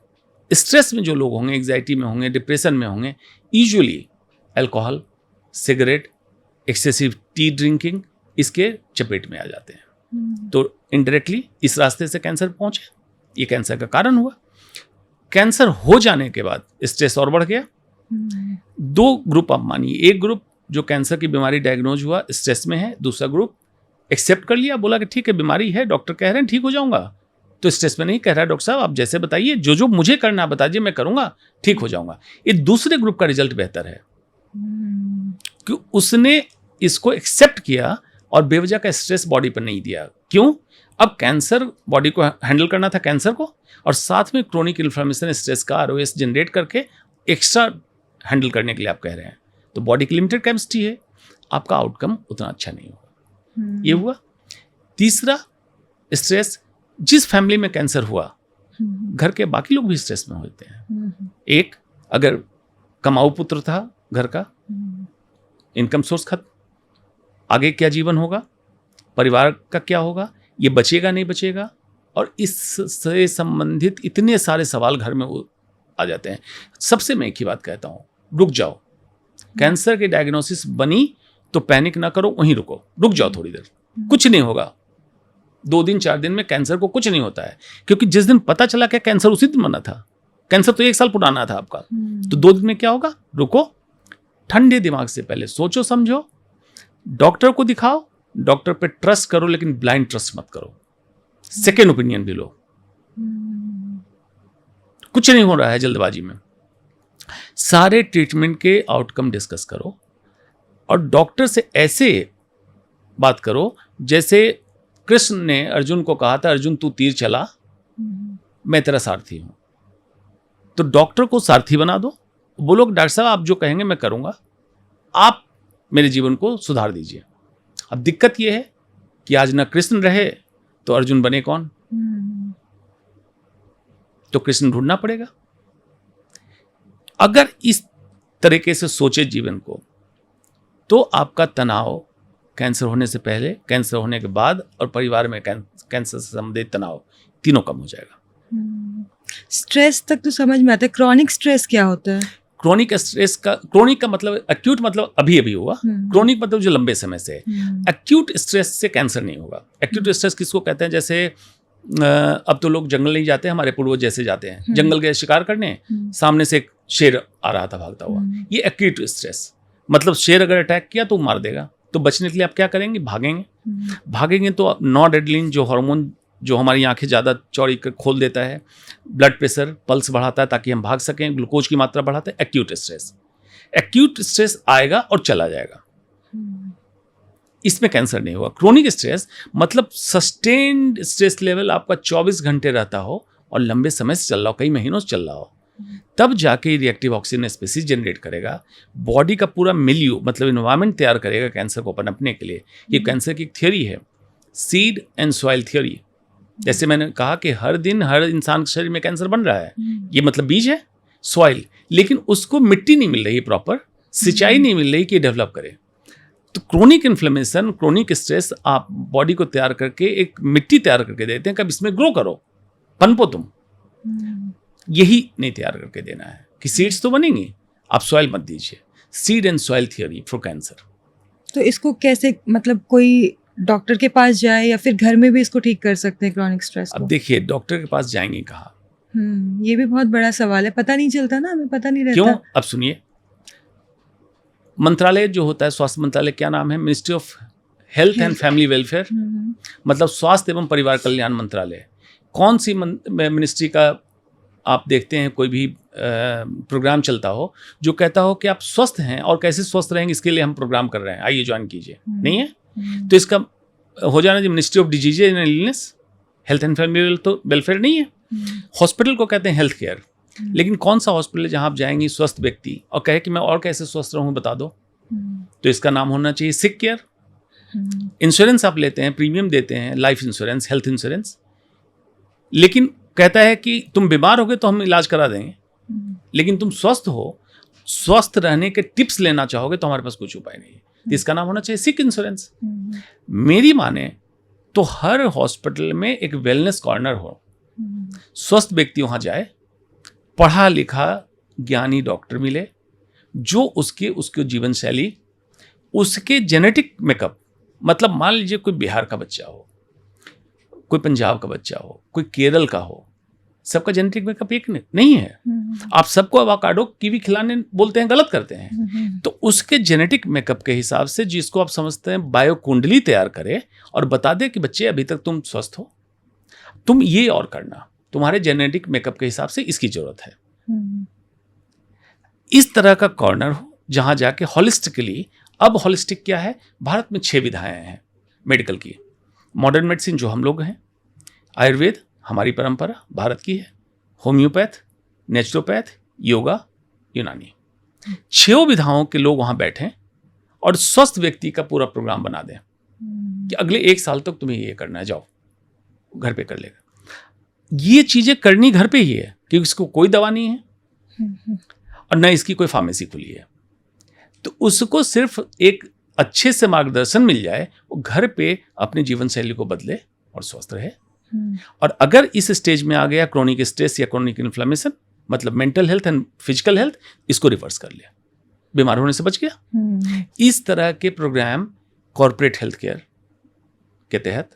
स्ट्रेस में जो लोग होंगे, एंग्जाइटी में होंगे, डिप्रेशन में होंगे, usually alcohol, cigarette, excessive T drinking इसके चपेट में आ जाते हैं। तो इनडायरेक्टली इस रास्ते से कैंसर पहुंचे, ये कैंसर का कारण हुआ। कैंसर हो जाने के बाद स्ट्रेस और बढ़ गया। दो ग्रुप आप मानिए, एक ग्रुप जो कैंसर की बीमारी डायग्नोज हुआ स्ट्रेस में है, दूसरा ग्रुप एक्सेप्ट कर लिया, बोला कि ठीक है बीमारी है, डॉक्टर कह रहे हैं ठीक हो जाऊंगा, तो स्ट्रेस में नहीं कह रहा है डॉक्टर साहब आप जैसे बताइए, जो जो मुझे करना बताइए मैं करूंगा, ठीक हो जाऊंगा। ये दूसरे ग्रुप का रिजल्ट बेहतर है कि उसने इसको एक्सेप्ट किया और बेवजह का स्ट्रेस बॉडी पर नहीं दिया। क्यों? अब कैंसर बॉडी को हैंडल करना था कैंसर को, और साथ में क्रोनिक इन्फ्लेमेशन स्ट्रेस का ROS जनरेट करके एक्स्ट्रा हैंडल करने के लिए आप कह रहे हैं, तो बॉडी की लिमिटेड कैपेसिटी है, आपका आउटकम उतना अच्छा नहीं होगा। ये हुआ। तीसरा, स्ट्रेस, जिस फैमिली में कैंसर हुआ घर के बाकी लोग भी स्ट्रेस में होते हैं। एक, अगर कमाऊ पुत्र था घर का, इनकम सोर्स खत्म, आगे क्या जीवन होगा, परिवार का क्या होगा, ये बचेगा नहीं बचेगा, और इससे संबंधित इतने सारे सवाल घर में आ जाते हैं। सबसे मैं एक ही बात कहता हूँ, रुक जाओ। कैंसर की डायग्नोसिस बनी तो पैनिक ना करो, वहीं रुको, रुक जाओ थोड़ी देर, कुछ नहीं होगा। 2 दिन 4 दिन में कैंसर को कुछ नहीं होता है, क्योंकि जिस दिन पता चला कि कैंसर उसी दिन बना था, कैंसर तो 1 साल पुराना था आपका, तो 2 दिन में क्या होगा, रुको, ठंडे दिमाग से पहले सोचो समझो, डॉक्टर को दिखाओ, डॉक्टर पे ट्रस्ट करो, लेकिन ब्लाइंड ट्रस्ट मत करो, सेकेंड ओपिनियन भी लो। कुछ नहीं हो रहा है जल्दबाजी में, सारे ट्रीटमेंट के आउटकम डिस्कस करो, और डॉक्टर से ऐसे बात करो जैसे कृष्ण ने अर्जुन को कहा था, अर्जुन तू तीर चला, मैं तेरा सारथी हूं। तो डॉक्टर को सारथी बना दो, बोलो डॉक्टर साहब आप जो कहेंगे मैं करूंगा, आप मेरे जीवन को सुधार दीजिए। अब दिक्कत यह है कि आज ना कृष्ण रहे तो अर्जुन बने कौन, तो कृष्ण ढूंढना पड़ेगा। अगर इस तरीके से सोचे जीवन को, तो आपका तनाव कैंसर होने से पहले, कैंसर होने के बाद और परिवार में कैंसर से संबंधित तनाव तीनों कम हो जाएगा। स्ट्रेस तक तो समझ में आता है, क्रॉनिक स्ट्रेस क्या होता है? क्रोनिक स्ट्रेस का, क्रोनिक का मतलब एक्यूट मतलब अभी अभी हुआ, क्रोनिक मतलब जो लंबे समय से। एक्यूट स्ट्रेस से कैंसर नहीं होगा। एक्यूट स्ट्रेस किसको कहते हैं? जैसे अब तो लोग जंगल नहीं जाते, हमारे पूर्वज जैसे जाते हैं, जंगल गए शिकार करने, सामने से एक शेर आ रहा था भागता हुआ, ये एक्यूट स्ट्रेस। मतलब शेर अगर अटैक किया तो मार देगा, तो बचने के लिए आप क्या करेंगे, भागेंगे। भागेंगे तो नॉरएड्रेनालिन जो हार्मोन जो हमारी आंखें ज़्यादा चौड़ी खोल देता है, ब्लड प्रेशर, पल्स बढ़ाता है ताकि हम भाग सकें, ग्लूकोज की मात्रा बढ़ाता है। एक्यूट स्ट्रेस, एक्यूट स्ट्रेस आएगा और चला जाएगा, इसमें कैंसर नहीं हुआ। क्रोनिक स्ट्रेस मतलब सस्टेन्ड स्ट्रेस लेवल आपका 24 घंटे रहता हो और लंबे समय से चल रहा हो, कई महीनों से चल रहा हो, तब जाके रिएक्टिव ऑक्सीजन स्पीसीज जनरेट करेगा, बॉडी का पूरा मिलियू मतलब इन्वायरमेंट तैयार करेगा कैंसर को पनपने के लिए। ये कैंसर की एक थियोरी है, सीड एंड सॉइल थियोरी। जैसे मैंने कहा कि हर दिन हर इंसान के शरीर में कैंसर बन रहा है, ये मतलब बीज है, सॉइल, लेकिन उसको मिट्टी नहीं मिल रही, प्रॉपर सिंचाई नहीं मिल रही कि डेवलप करे। तो क्रोनिक इन्फ्लेमेशन, क्रोनिक स्ट्रेस आप बॉडी को तैयार करके एक मिट्टी तैयार करके देते हैं, कब इसमें ग्रो करो, पनपो तुम, यही नहीं तैयार करके देना है कि सीड्स तो बनेंगी, आप सॉइल मत दीजिए। Seed and soil theory for cancer. तो इसको कैसे, मतलब कोई डॉक्टर के पास जाए या फिर घर में भी इसको ठीक कर सकते हैं क्रोनिक स्ट्रेस को? अब देखिए डॉक्टर के पास जाएंगे कहाँ, ये भी बहुत बड़ा सवाल है, पता नहीं चलता ना, हमें पता नहीं रहता। क्यों? अब सुनिए, मंत्रालय जो होता है, स्वास्थ्य मंत्रालय, क्या नाम है, ministry of health and family welfare, मतलब स्वास्थ्य एवं परिवार कल्याण मंत्रालय। कौन सी मिनिस्ट्री का आप देखते हैं कोई भी प्रोग्राम चलता हो जो कहता हो कि आप स्वस्थ हैं और कैसे स्वस्थ रहेंगे इसके लिए हम प्रोग्राम कर रहे हैं, आइए ज्वाइन कीजिए, नहीं है? तो इसका हो जाना जो ministry of disease and illness, health and family तो वेलफेयर नहीं है। हॉस्पिटल को कहते हैं हेल्थ केयर, लेकिन कौन सा हॉस्पिटल है जहाँ आप जाएंगी स्वस्थ व्यक्ति और कहे कि मैं और कैसे स्वस्थ रहूँ बता दो, तो इसका नाम होना चाहिए सिक केयर। इंश्योरेंस आप लेते हैं, प्रीमियम देते हैं, लाइफ इंश्योरेंस, हेल्थ इंश्योरेंस, लेकिन कहता है कि तुम बीमार हो गए तो हम इलाज करा देंगे, लेकिन तुम स्वस्थ हो, स्वस्थ रहने के टिप्स लेना चाहोगे तो हमारे पास कुछ उपाय नहीं है। तो इसका नाम होना चाहिए सिक इंश्योरेंस। मेरी माने तो हर हॉस्पिटल में एक वेलनेस कॉर्नर हो, स्वस्थ व्यक्ति वहाँ जाए, पढ़ा लिखा ज्ञानी डॉक्टर मिले जो उसके जीवन शैली, उसके जेनेटिक मेकअप, मतलब मान लीजिए कोई बिहार का बच्चा हो, कोई पंजाब का बच्चा हो, कोई केरल का हो, सबका जेनेटिक मेकअप एक नहीं है। आप सबको अवाकाडो कीवी खिलाने बोलते हैं, गलत करते हैं। तो उसके जेनेटिक मेकअप के हिसाब से जिसको आप समझते हैं बायो कुंडली तैयार करे और बता दे कि बच्चे अभी तक तुम स्वस्थ हो, तुम ये और करना, तुम्हारे जेनेटिक मेकअप के हिसाब से इसकी जरूरत है। इस तरह का कॉर्नर हो जहां जाके हॉलिस्टिकली, अब हॉलिस्टिक क्या है, भारत में 6 विधाएं हैं मेडिकल की। मॉडर्न मेडिसिन जो हम लोग हैं, आयुर्वेद हमारी परंपरा भारत की है, होम्योपैथ, नेचुरोपैथ, योगा, यूनानी, 6 विधाओं के लोग वहां बैठें और स्वस्थ व्यक्ति का पूरा प्रोग्राम बना दें कि अगले 1 साल तक तुम्हें ये करना है, जाओ घर पे कर लेगा। ये चीजें करनी घर पे ही है क्योंकि इसको कोई दवा नहीं है और न इसकी कोई फार्मेसी खुली है। तो उसको सिर्फ एक अच्छे से मार्गदर्शन मिल जाए, वो घर पे अपनी जीवन शैली को बदले और स्वस्थ रहे। और अगर इस स्टेज में आ गया क्रोनिक स्ट्रेस या क्रोनिक इन्फ्लेमेशन, मतलब mental health and physical health, इसको रिवर्स कर लिया, बीमार होने से बच गया। इस तरह के प्रोग्राम कॉर्पोरेट हेल्थ केयर के तहत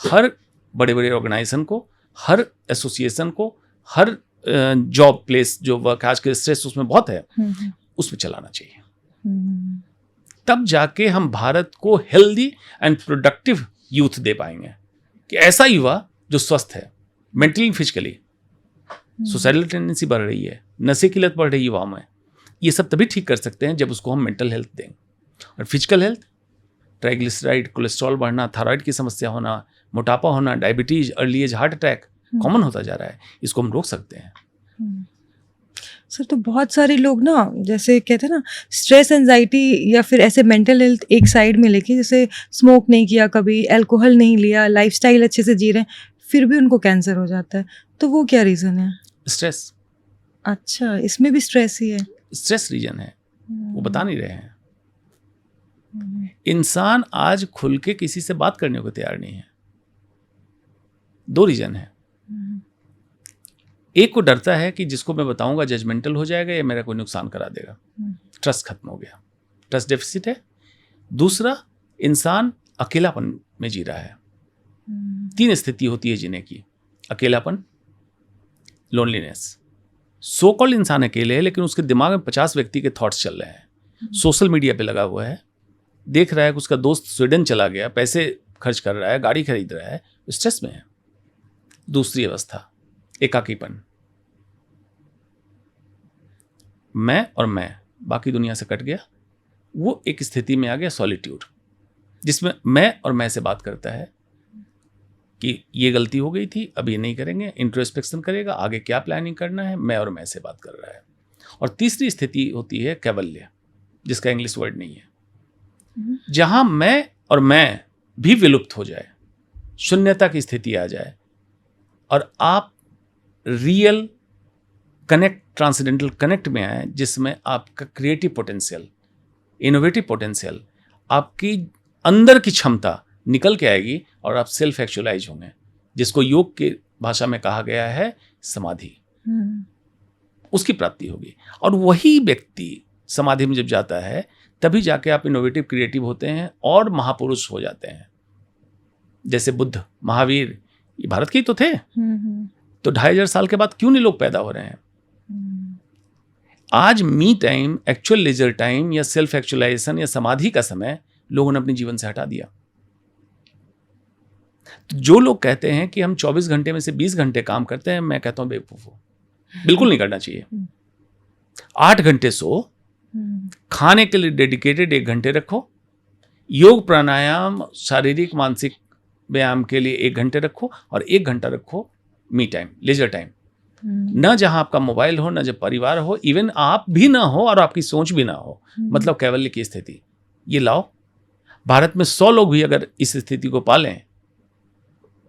हर बड़े बड़े ऑर्गेनाइजेशन को, हर एसोसिएशन को, हर जॉब प्लेस जो वर्क आज के स्ट्रेस उसमें बहुत है, उसमें चलाना चाहिए। तब जाके हम भारत को हेल्दी एंड प्रोडक्टिव यूथ दे पाएंगे कि ऐसा युवा जो स्वस्थ है मेंटली फिजिकली। सुसाइडल टेंडेंसी बढ़ रही है, नशे की लत बढ़ रही है युवाओं में, ये सब तभी ठीक कर सकते हैं जब उसको हम मेंटल हेल्थ दें। और फिजिकल हेल्थ, ट्राइग्लिसराइड, कोलेस्ट्रॉल बढ़ना, थायराइड की समस्या होना, मोटापा होना, diabetes, early age heart attack common होता जा रहा है, इसको हम रोक सकते हैं। सर, तो बहुत सारे लोग ना, जैसे कहते हैं ना, स्ट्रेस, एंजाइटी या फिर ऐसे मेंटल हेल्थ एक साइड में लेके, जैसे स्मोक नहीं किया कभी, अल्कोहल नहीं लिया, लाइफस्टाइल अच्छे से जी रहे हैं, फिर भी उनको कैंसर हो जाता है, तो वो क्या रीज़न है? स्ट्रेस। अच्छा, इसमें भी स्ट्रेस ही है? स्ट्रेस रीजन है, वो बता नहीं रहे हैं। इंसान आज खुल के किसी से बात करने को तैयार नहीं है। 2 रीजन है। एक को डरता है कि जिसको मैं बताऊंगा जजमेंटल हो जाएगा या मेरा कोई नुकसान करा देगा, ट्रस्ट खत्म हो गया, ट्रस्ट डेफिसिट है। दूसरा, इंसान अकेलापन में जी रहा है। 3 स्थिति होती है जीने की, अकेलापन, लोनलीनेस। सो कॉल्ड इंसान अकेले है लेकिन उसके दिमाग में 50 व्यक्ति के थॉट्स चल रहे हैं, सोशल मीडिया पे लगा हुआ है, देख रहा है कि उसका दोस्त स्वीडन चला गया, पैसे खर्च कर रहा है, गाड़ी खरीद रहा है, स्ट्रेस में है। दूसरी अवस्था, एकाकीपन, मैं और मैं, बाकी दुनिया से कट गया, वो एक स्थिति में आ गया सॉलिट्यूड, जिसमें मैं और मैं से बात करता है कि ये गलती हो गई थी, अब ये नहीं करेंगे, इंट्रोस्पेक्शन करेगा, आगे क्या प्लानिंग करना है, मैं और मैं से बात कर रहा है। और तीसरी स्थिति होती है कैवल्य, जिसका इंग्लिश वर्ड नहीं है, जहां मैं और मैं भी विलुप्त हो जाए, शून्यता की स्थिति आ जाए और आप रियल कनेक्ट, ट्रांसेंडेंटल कनेक्ट में आए, जिसमें आपका क्रिएटिव पोटेंशियल, इनोवेटिव पोटेंशियल, आपकी अंदर की क्षमता निकल के आएगी और आप सेल्फ एक्चुअलाइज होंगे, जिसको योग की भाषा में कहा गया है समाधि। उसकी प्राप्ति होगी। और वही व्यक्ति समाधि में जब जाता है तभी जाके आप इनोवेटिव, क्रिएटिव होते हैं और महापुरुष हो जाते हैं। जैसे बुद्ध, महावीर, ये भारत के ही तो थे। तो 2500 साल के बाद क्यों नहीं लोग पैदा हो रहे हैं? आज me time, actual leisure time या सेल्फ एक्चुअलाइजेशन या समाधि का समय लोगों ने अपने जीवन से हटा दिया। तो जो लोग कहते हैं कि हम 24 घंटे में से 20 घंटे काम करते हैं, मैं कहता हूं बेवकूफ हो। बिल्कुल नहीं करना चाहिए। 8 घंटे सो, खाने के लिए डेडिकेटेड 1 घंटे रखो, योग प्राणायाम शारीरिक मानसिक व्यायाम के लिए 1 घंटे रखो, और 1 घंटा रखो मी टाइम, लेजर टाइम। न जहां आपका मोबाइल हो, न जब परिवार हो, इवन आप भी ना हो और आपकी सोच भी ना हो, मतलब कैवल्य की स्थिति, ये लाओ। भारत में 100 लोग भी अगर इस स्थिति को पालें,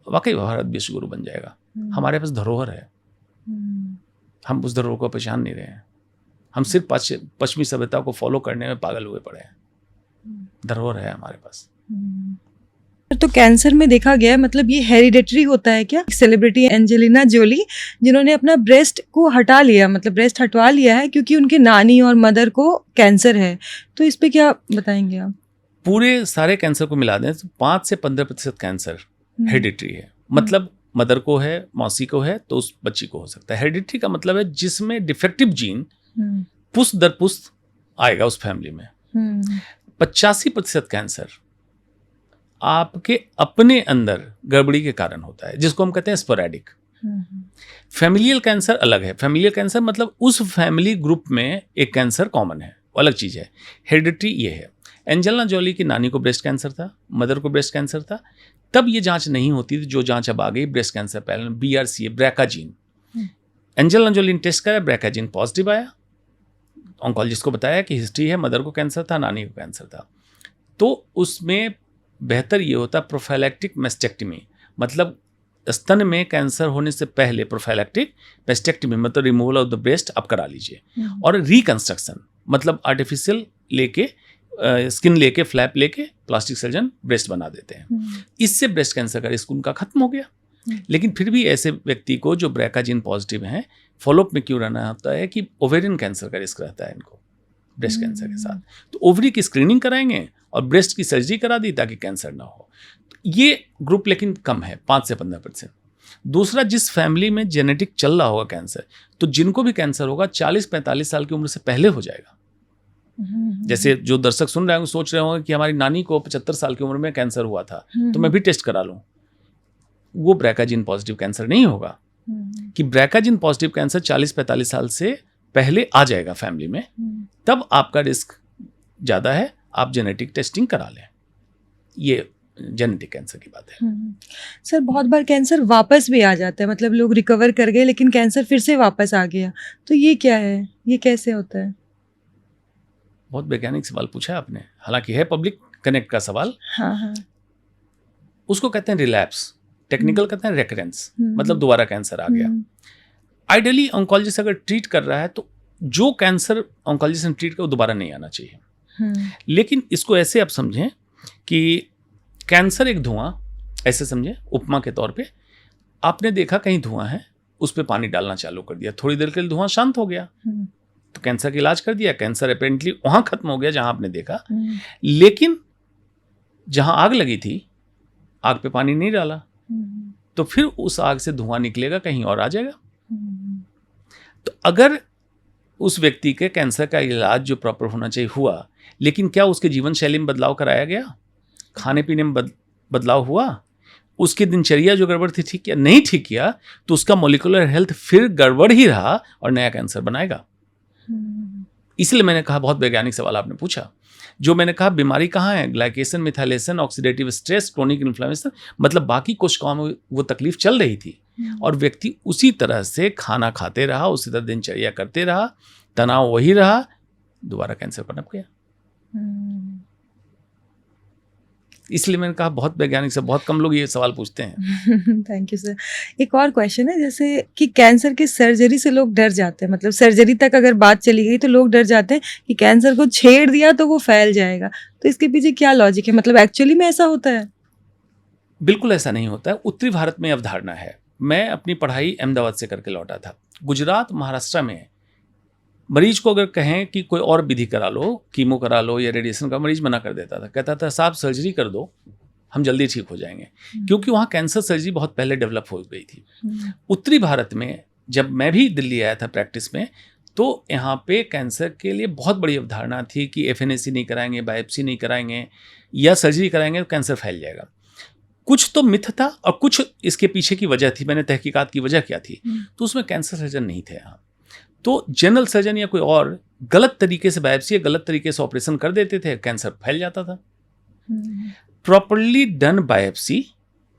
वाकई भारत विश्व गुरु बन जाएगा। हमारे पास धरोहर है, हम उस धरोहर को पहचान नहीं रहे हैं। हम सिर्फ पश्चिमी सभ्यता को फॉलो करने में पागल हुए पड़े हैं। धरोहर है हमारे पास। तो कैंसर में देखा गया है, मतलब ये हेरिडेटरी होता है क्या? सेलिब्रिटी एंजेलिना जोली जिन्होंने अपना ब्रेस्ट को हटा लिया, मतलब ब्रेस्ट हटवा लिया है क्योंकि उनके नानी और मदर को कैंसर है, तो इस पे क्या बताएंगे आप? पूरे सारे कैंसर को मिला दें तो 5 से 15% कैंसर हेरिडिटरी है। मतलब मदर को है, मौसी को है, तो उस बच्ची को हो सकता है। हेरिडिटरी का मतलब है जिसमें डिफेक्टिव जीन पुष्ट दर पुष्ट आएगा उस फैमिली में। 85% कैंसर आपके अपने अंदर गड़बड़ी के कारण होता है, जिसको हम कहते हैं स्पोरेडिक। फैमिलियल कैंसर अलग है। फैमिलियल कैंसर मतलब उस फैमिली ग्रुप में एक कैंसर कॉमन है, वो अलग चीज है। हेरिडिटरी ये है। एंजेलिना जोली की नानी को ब्रेस्ट कैंसर था, मदर को ब्रेस्ट कैंसर था, तब ये जांच नहीं होती थी। जो जांच अब आ गई ब्रेस्ट कैंसर पहले BRCA, BRCA gene. Angelina Jolie ने टेस्ट करा, ब्रैका जीन पॉजिटिव आया। ऑन्कोलॉजिस्ट को बताया कि हिस्ट्री है, मदर को कैंसर था, नानी को कैंसर था। तो उसमें बेहतर ये होता प्रोफाइलैक्टिक मेस्टेक्टमी, मतलब स्तन में कैंसर होने से पहले प्रोफाइलैक्टिक मेस्टेक्टमी, मतलब रिमूवल ऑफ द ब्रेस्ट आप करा लीजिए। और रिकंस्ट्रक्शन मतलब आर्टिफिशियल लेके स्किन लेके, फ्लैप लेके प्लास्टिक सर्जन ब्रेस्ट बना देते हैं। इससे ब्रेस्ट कैंसर का रिस्क उनका खत्म हो गया। लेकिन फिर भी ऐसे व्यक्ति को जो ब्रैका जीन पॉजिटिव हैं, फॉलोअप में क्यों रहना होता है कि ओवेरियन कैंसर का रिस्क रहता है इनको ब्रेस्ट कैंसर के साथ। तो ओवरी की स्क्रीनिंग कराएंगे और ब्रेस्ट की सर्जरी करा दी ताकि कैंसर ना हो। ये ग्रुप लेकिन कम है, 5 से 15%। दूसरा, जिस फैमिली में जेनेटिक चल रहा होगा कैंसर, तो जिनको भी कैंसर होगा 40-45 साल की उम्र से पहले हो जाएगा। जैसे जो दर्शक सुन रहे होंगे सोच रहे होंगे कि हमारी नानी को 75 साल की उम्र में कैंसर हुआ था, तो मैं भी टेस्ट करा लूं। वो ब्रैका जीन पॉजिटिव कैंसर नहीं होगा। कि ब्रैका जीन पॉजिटिव कैंसर 40-45 साल से पहले आ जाएगा फैमिली में, तब आपका रिस्क ज़्यादा है, आप जेनेटिक टेस्टिंग करा लें। ये जेनेटिक कैंसर की बात है। सर, बहुत बार कैंसर वापस भी आ जाता है, मतलब लोग रिकवर कर गए लेकिन कैंसर फिर से वापस आ गया, तो ये क्या है, ये कैसे होता है? बहुत वैज्ञानिक सवाल पूछा है आपने, हालांकि है पब्लिक कनेक्ट का सवाल। हाँ। उसको कहते हैं रिलैप्स, टेक्निकल कहते हैं रेकरेंस, मतलब दोबारा कैंसर आ गया। आइडियली ऑन्कोलॉजिस्ट अगर ट्रीट कर रहा है तो जो कैंसर ऑन्कोलॉजिस्ट ने ट्रीट कर वो दोबारा नहीं आना चाहिए। लेकिन इसको ऐसे आप समझें कि कैंसर एक धुआं, ऐसे समझें उपमा के तौर पे। आपने देखा कहीं धुआं है, उस पर पानी डालना चालू कर दिया, थोड़ी देर के लिए धुआं शांत हो गया, तो कैंसर का इलाज कर दिया, कैंसर अपेरेंटली वहां खत्म हो गया जहां आपने देखा। लेकिन जहां आग लगी थी, आग पे पानी नहीं डाला, तो फिर उस आग से धुआं निकलेगा, कहीं और आ जाएगा। तो अगर उस व्यक्ति के कैंसर का इलाज जो प्रॉपर होना चाहिए हुआ, लेकिन क्या उसके जीवन शैली में बदलाव कराया गया, खाने पीने में बदलाव हुआ, उसकी दिनचर्या जो गड़बड़ थी ठीक किया, नहीं ठीक किया, तो उसका मॉलिक्यूलर हेल्थ फिर गड़बड़ ही रहा और नया कैंसर बनाएगा। इसलिए मैंने कहा, बहुत वैज्ञानिक सवाल आपने पूछा। जो मैंने कहा बीमारी कहाँ है, glycation, methylation, oxidative stress, chronic inflammation, मतलब बाकी कोशिकाओं में वो तकलीफ चल रही थी और व्यक्ति उसी तरह से खाना खाते रहा, उसी तरह दिनचर्या करते रहा, तनाव वही रहा, दोबारा कैंसर पनप गया। इसलिए मैंने कहा बहुत वैज्ञानिक से, बहुत कम लोग ये सवाल पूछते हैं। Thank you sir. एक और क्वेश्चन है, जैसे कि कैंसर की सर्जरी से लोग डर जाते हैं, मतलब सर्जरी तक अगर बात चली गई तो लोग डर जाते हैं कि कैंसर को छेड़ दिया तो वो फैल जाएगा, तो इसके पीछे क्या लॉजिक है, मतलब एक्चुअली में ऐसा होता है? बिल्कुल ऐसा नहीं होता है। उत्तरी भारत में अवधारणा है। मैं अपनी पढ़ाई अहमदाबाद से करके लौटा था। गुजरात, महाराष्ट्र में मरीज को अगर कहें कि कोई और विधि करा लो, कीमो करा लो या रेडिएशन का, मरीज मना कर देता था, कहता था साहब सर्जरी कर दो, हम जल्दी ठीक हो जाएंगे, क्योंकि वहाँ कैंसर सर्जरी बहुत पहले डेवलप हो गई थी। उत्तरी भारत में जब मैं भी दिल्ली आया था प्रैक्टिस में, तो यहाँ पे कैंसर के लिए बहुत बड़ी अवधारणा थी कि FNAC नहीं कराएंगे, बायोप्सी नहीं कराएंगे या सर्जरी कराएंगे तो कैंसर फैल जाएगा। कुछ तो मिथ था और कुछ इसके पीछे की वजह थी। मैंने तहकीकात की वजह क्या थी, तो उसमें कैंसर सर्जन नहीं थे यहाँ। तो जनरल सर्जन या कोई और गलत तरीके से बायोप्सी या गलत तरीके से ऑपरेशन कर देते थे, कैंसर फैल जाता था। प्रॉपरली डन बायोप्सी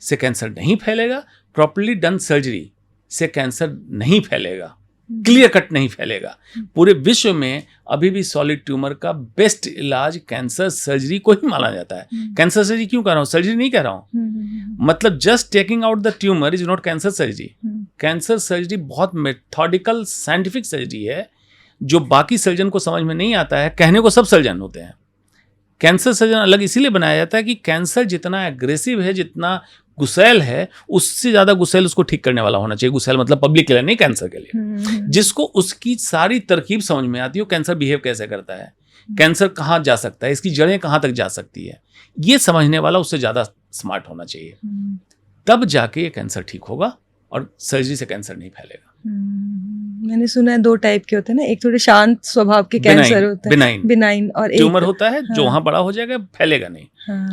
से कैंसर नहीं फैलेगा, प्रॉपरली डन सर्जरी से कैंसर नहीं फैलेगा, क्लियर कट नहीं फैलेगा। पूरे विश्व में अभी भी सॉलिड ट्यूमर का बेस्ट इलाज कैंसर सर्जरी को ही माना जाता है। कैंसर सर्जरी क्यों कह रहा हूँ, सर्जरी नहीं कह रहा हूँ। मतलब just taking out the tumour is not cancer surgery. Cancer surgery बहुत मेथोडिकल साइंटिफिक सर्जरी है जो बाकी सर्जन को समझ में नहीं आता है। कहने को सब सर्जन होते हैं, कैंसर सर्जन अलग इसीलिए बनाया जाता है कि कैंसर जितना एग्रेसिव है, जितना गुस्सैल है, उससे ज्यादा गुस्सैल उसको ठीक करने वाला होना चाहिए। गुस्सैल मतलब पब्लिक के लिए नहीं, कैंसर के लिए, जिसको उसकी सारी तरकीब समझ में आती हो, कैंसर बिहेव कैसे करता है, कैंसर कहाँ जा सकता है, इसकी जड़ें कहाँ तक जा सकती है, ये समझने वाला उससे ज्यादा स्मार्ट होना चाहिए। तब जाके ये कैंसर ठीक होगा और सर्जरी से कैंसर नहीं फैलेगा। मैंने सुना है 2 टाइप के होते हैं ना, एक थोड़े शांत स्वभाव के कैंसर होते हैं, बिनाइन, और ट्यूमर होता है जो वहां बड़ा हो जाएगा, फैलेगा नहीं,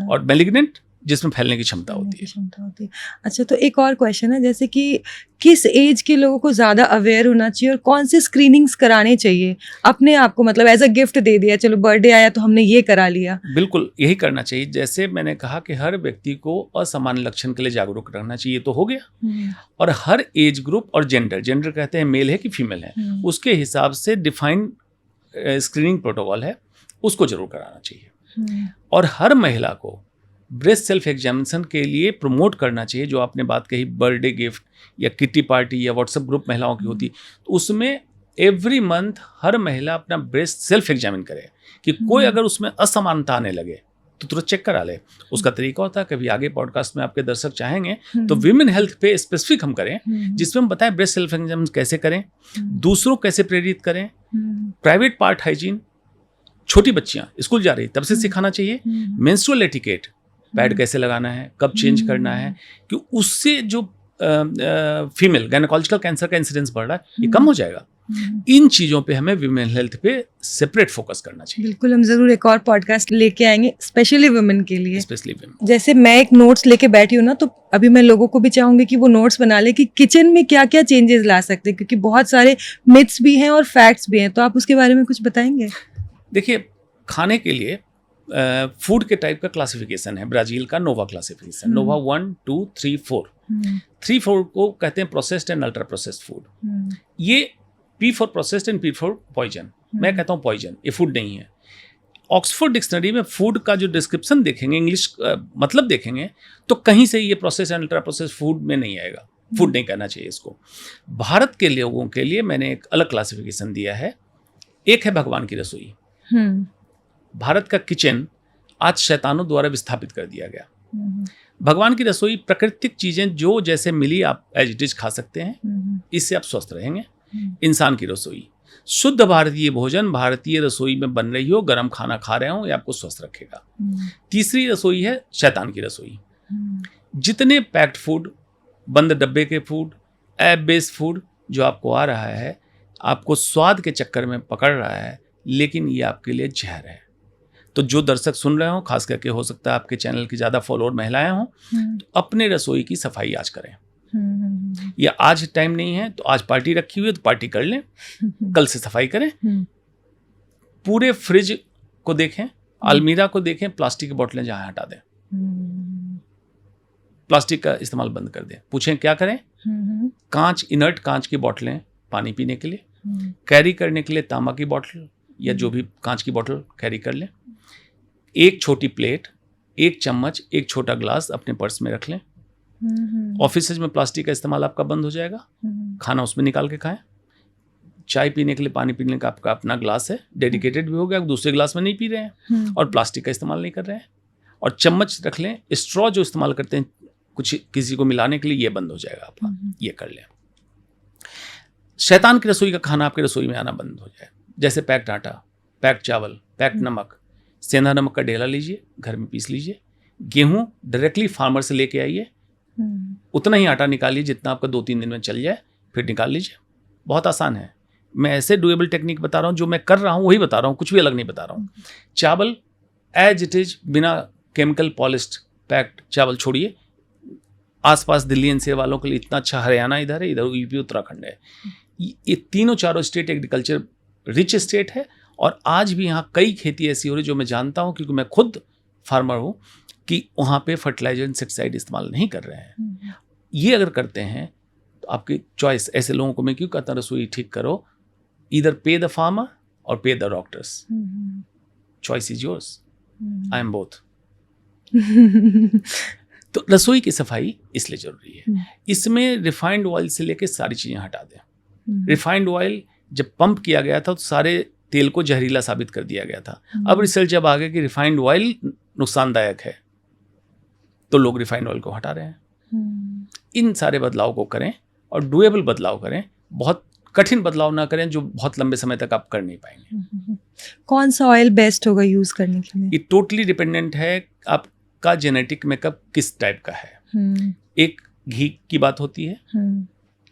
और मैलिग्नेंट जिसमें फैलने की क्षमता होती है। अच्छा, तो एक और क्वेश्चन है, जैसे कि किस एज के लोगों को ज़्यादा अवेयर होना चाहिए और कौन सी स्क्रीनिंग्स कराने चाहिए अपने आप को, मतलब एज अ गिफ्ट दे दिया, चलो बर्थडे आया तो हमने ये करा लिया। बिल्कुल यही करना चाहिए। जैसे मैंने कहा कि हर व्यक्ति को असामान्य लक्षण के लिए जागरूक रहना चाहिए, तो हो गया। और हर एज ग्रुप और जेंडर कहते हैं मेल है कि फीमेल है, उसके हिसाब से डिफाइंड स्क्रीनिंग प्रोटोकॉल है, उसको जरूर कराना चाहिए। और हर महिला को ब्रेस्ट सेल्फ एग्जामिनेशन के लिए प्रमोट करना चाहिए। जो आपने बात कही बर्थडे गिफ्ट या किटी पार्टी या व्हाट्सएप ग्रुप महिलाओं की होती, तो उसमें एवरी मंथ हर महिला अपना ब्रेस्ट सेल्फ एग्जामिन करे कि कोई अगर उसमें असमानता आने लगे तो तुरंत चेक करा ले। उसका तरीका होता है, कभी आगे पॉडकास्ट में आपके दर्शक चाहेंगे तो विमेन हेल्थ पे स्पेसिफिक हम करें, जिसमें हम बताएं ब्रेस्ट सेल्फ एग्जामिन कैसे करें, दूसरों कैसे प्रेरित करें, प्राइवेट पार्ट हाइजीन, छोटी बच्चियां स्कूल जा रही तब से सिखाना चाहिए, मेंस्ट्रुअल एटिकेट, पैड कैसे लगाना है, कब चेंज करना है, कि उससे जो फीमेल गायनेकोलॉजिकल कैंसर का इंसिडेंस बढ़ रहा है ये कम हो जाएगा। इन चीजों पे हमें विमेन हेल्थ पे सेपरेट फोकस करना चाहिए। बिल्कुल, हम जरूर एक और पॉडकास्ट लेके आएंगे स्पेशली वुमेन के लिए। Specially women. जैसे मैं एक नोट्स लेके बैठी हूँ ना, तो अभी मैं लोगों को भी चाहूंगी कि वो नोट्स बना ले कि किचन में क्या क्या चेंजेस ला सकते हैं, क्योंकि बहुत सारे मिथ्स भी हैं और फैक्ट्स भी हैं। तो आप उसके बारे में कुछ बताएंगे? देखिए, खाने के लिए फूड के टाइप का क्लासिफिकेशन है, ब्राजील का नोवा क्लासिफिकेशन, नोवा 1, 2, 3, 4। 3, 4 को कहते हैं processed and ultra processed food. ये P for processed and P for poison. मैं कहता हूँ पॉइजन, ये फूड नहीं है। ऑक्सफोर्ड डिक्शनरी में फूड का जो डिस्क्रिप्शन देखेंगे, इंग्लिश मतलब देखेंगे, तो कहीं से ये processed and ultra processed food में नहीं आएगा। फूड नहीं कहना चाहिए इसको। भारत के लोगों के लिए मैंने एक अलग क्लासिफिकेशन दिया है। एक है भगवान की रसोई। भारत का किचन आज शैतानों द्वारा विस्थापित कर दिया गया। भगवान की रसोई प्राकृतिक चीजें जो जैसे मिली आप एज इट इज खा सकते हैं, इससे आप स्वस्थ रहेंगे। इंसान की रसोई, शुद्ध भारतीय भोजन भारतीय रसोई में बन रही हो, गर्म खाना खा रहे हो, ये आपको स्वस्थ रखेगा। तीसरी रसोई है शैतान की रसोई। जितने पैक्ड फूड, बंद डब्बे के फूड, ऐप बेस्ड फूड जो आपको आ रहा है, आपको स्वाद के चक्कर में पकड़ रहा है, लेकिन ये आपके लिए जहर है। तो जो दर्शक सुन रहे हो, खास करके हो सकता है आपके चैनल की ज़्यादा फॉलोअर महिलाएं हों, तो अपने रसोई की सफाई आज करें। या आज टाइम नहीं है तो आज पार्टी रखी हुई है तो पार्टी कर लें, कल से सफाई करें। पूरे फ्रिज को देखें, अलमीरा को देखें, प्लास्टिक की बोतलें जहाँ हटा दें, प्लास्टिक का इस्तेमाल बंद कर दें। पूछें क्या करें? कांच, इनर्ट कांच की बोतलें पानी पीने के लिए, कैरी करने के लिए तांबा की बोतल या जो भी कांच की बोतल कैरी कर लें। एक छोटी प्लेट, एक चम्मच, एक छोटा ग्लास अपने पर्स में रख लें। ऑफिस में प्लास्टिक का इस्तेमाल आपका बंद हो जाएगा, खाना उसमें निकाल के खाएं। चाय पीने के लिए, पानी पीने का आपका अपना ग्लास है, डेडिकेटेड भी हो गया, दूसरे ग्लास में नहीं पी रहे हैं और प्लास्टिक का इस्तेमाल नहीं कर रहे हैं। और चम्मच रख लें। स्ट्रॉ जो इस्तेमाल करते हैं कुछ किसी को मिलाने के लिए, ये बंद हो जाएगा आपका, ये कर लें। शैतान की रसोई का खाना आपकी रसोई में आना बंद हो जाए। जैसे पैक्ड आटा, पैक्ड चावल, पैक्ड नमक, सेंधा नमक का ढेला लीजिए, घर में पीस लीजिए। गेहूं डायरेक्टली फार्मर से लेके आइए, उतना ही आटा निकालिए जितना आपका 2-3 दिन में चल जाए, फिर निकाल लीजिए। बहुत आसान है। मैं ऐसे डुएबल टेक्निक बता रहा हूँ, जो मैं कर रहा हूँ वही बता रहा हूँ, कुछ भी अलग नहीं बता रहा हूँ। चावल एज इट इज, बिना केमिकल पॉलिश्ड पैक्ड चावल छोड़िए, आसपास दिल्ली एनसीआर वालों के लिए इतना अच्छा हरियाणा इधर है, इधर यूपी उत्तराखंड है। ये तीनों चारों स्टेट एग्रीकल्चर रिच स्टेट है, और आज भी यहाँ कई खेती ऐसी हो रही जो मैं जानता हूँ क्योंकि मैं खुद फार्मर हूँ, कि वहाँ पे फर्टिलाइजर इंसेक्टिसाइड इस्तेमाल नहीं कर रहे हैं। ये अगर करते हैं तो आपकी चॉइस, ऐसे लोगों को मैं क्यों कहता हूँ रसोई ठीक करो, इधर पे द फार्मर और पे the doctors, choice is yours, I am both. तो रसोई की सफाई इसलिए जरूरी है। इसमें रिफाइंड ऑयल से लेके सारी चीजें हटा दें। रिफाइंड ऑयल जब पंप किया गया था तो सारे तेल को जहरीला साबित कर दिया गया था। अब रिसर्च जब आ गया कि रिफाइंड ऑयल नुकसानदायक है, तो लोग रिफाइंड ऑयल को हटा रहे हैं। इन सारे बदलाव को करें और डुएबल बदलाव करें, बहुत कठिन बदलाव ना करें जो बहुत लंबे समय तक आप कर नहीं पाएंगे। कौन सा ऑयल बेस्ट होगा यूज करने के लिए? ये टोटली डिपेंडेंट है आपका जेनेटिक मेकअप किस टाइप का है। एक घी की बात होती है,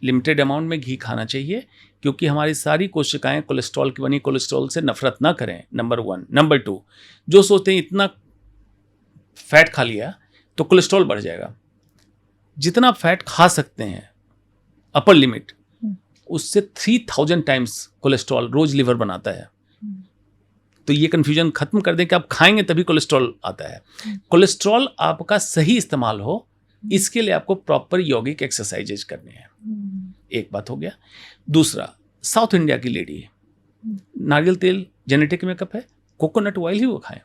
लिमिटेड अमाउंट में घी खाना चाहिए, क्योंकि हमारी सारी कोशिकाएं कोलेस्ट्रॉल की बनी, कोलेस्ट्रॉल से नफरत ना करें, नंबर 1। नंबर 2, जो सोचते हैं इतना फैट खा लिया तो कोलेस्ट्रॉल बढ़ जाएगा, जितना फैट खा सकते हैं अपर लिमिट, उससे 3000 टाइम्स कोलेस्ट्रॉल रोज लिवर बनाता है। तो ये कंफ्यूजन खत्म कर दें कि आप खाएंगे तभी कोलेस्ट्रॉल आता है। कोलेस्ट्रॉल आपका सही इस्तेमाल हो, इसके लिए आपको प्रॉपर यौगिक एक्सरसाइजेज करने हैं। एक बात हो गया। दूसरा, साउथ इंडिया की लेडी है, नारियल तेल जेनेटिक मेकअप है, कोकोनट ऑयल ही वो खाएं,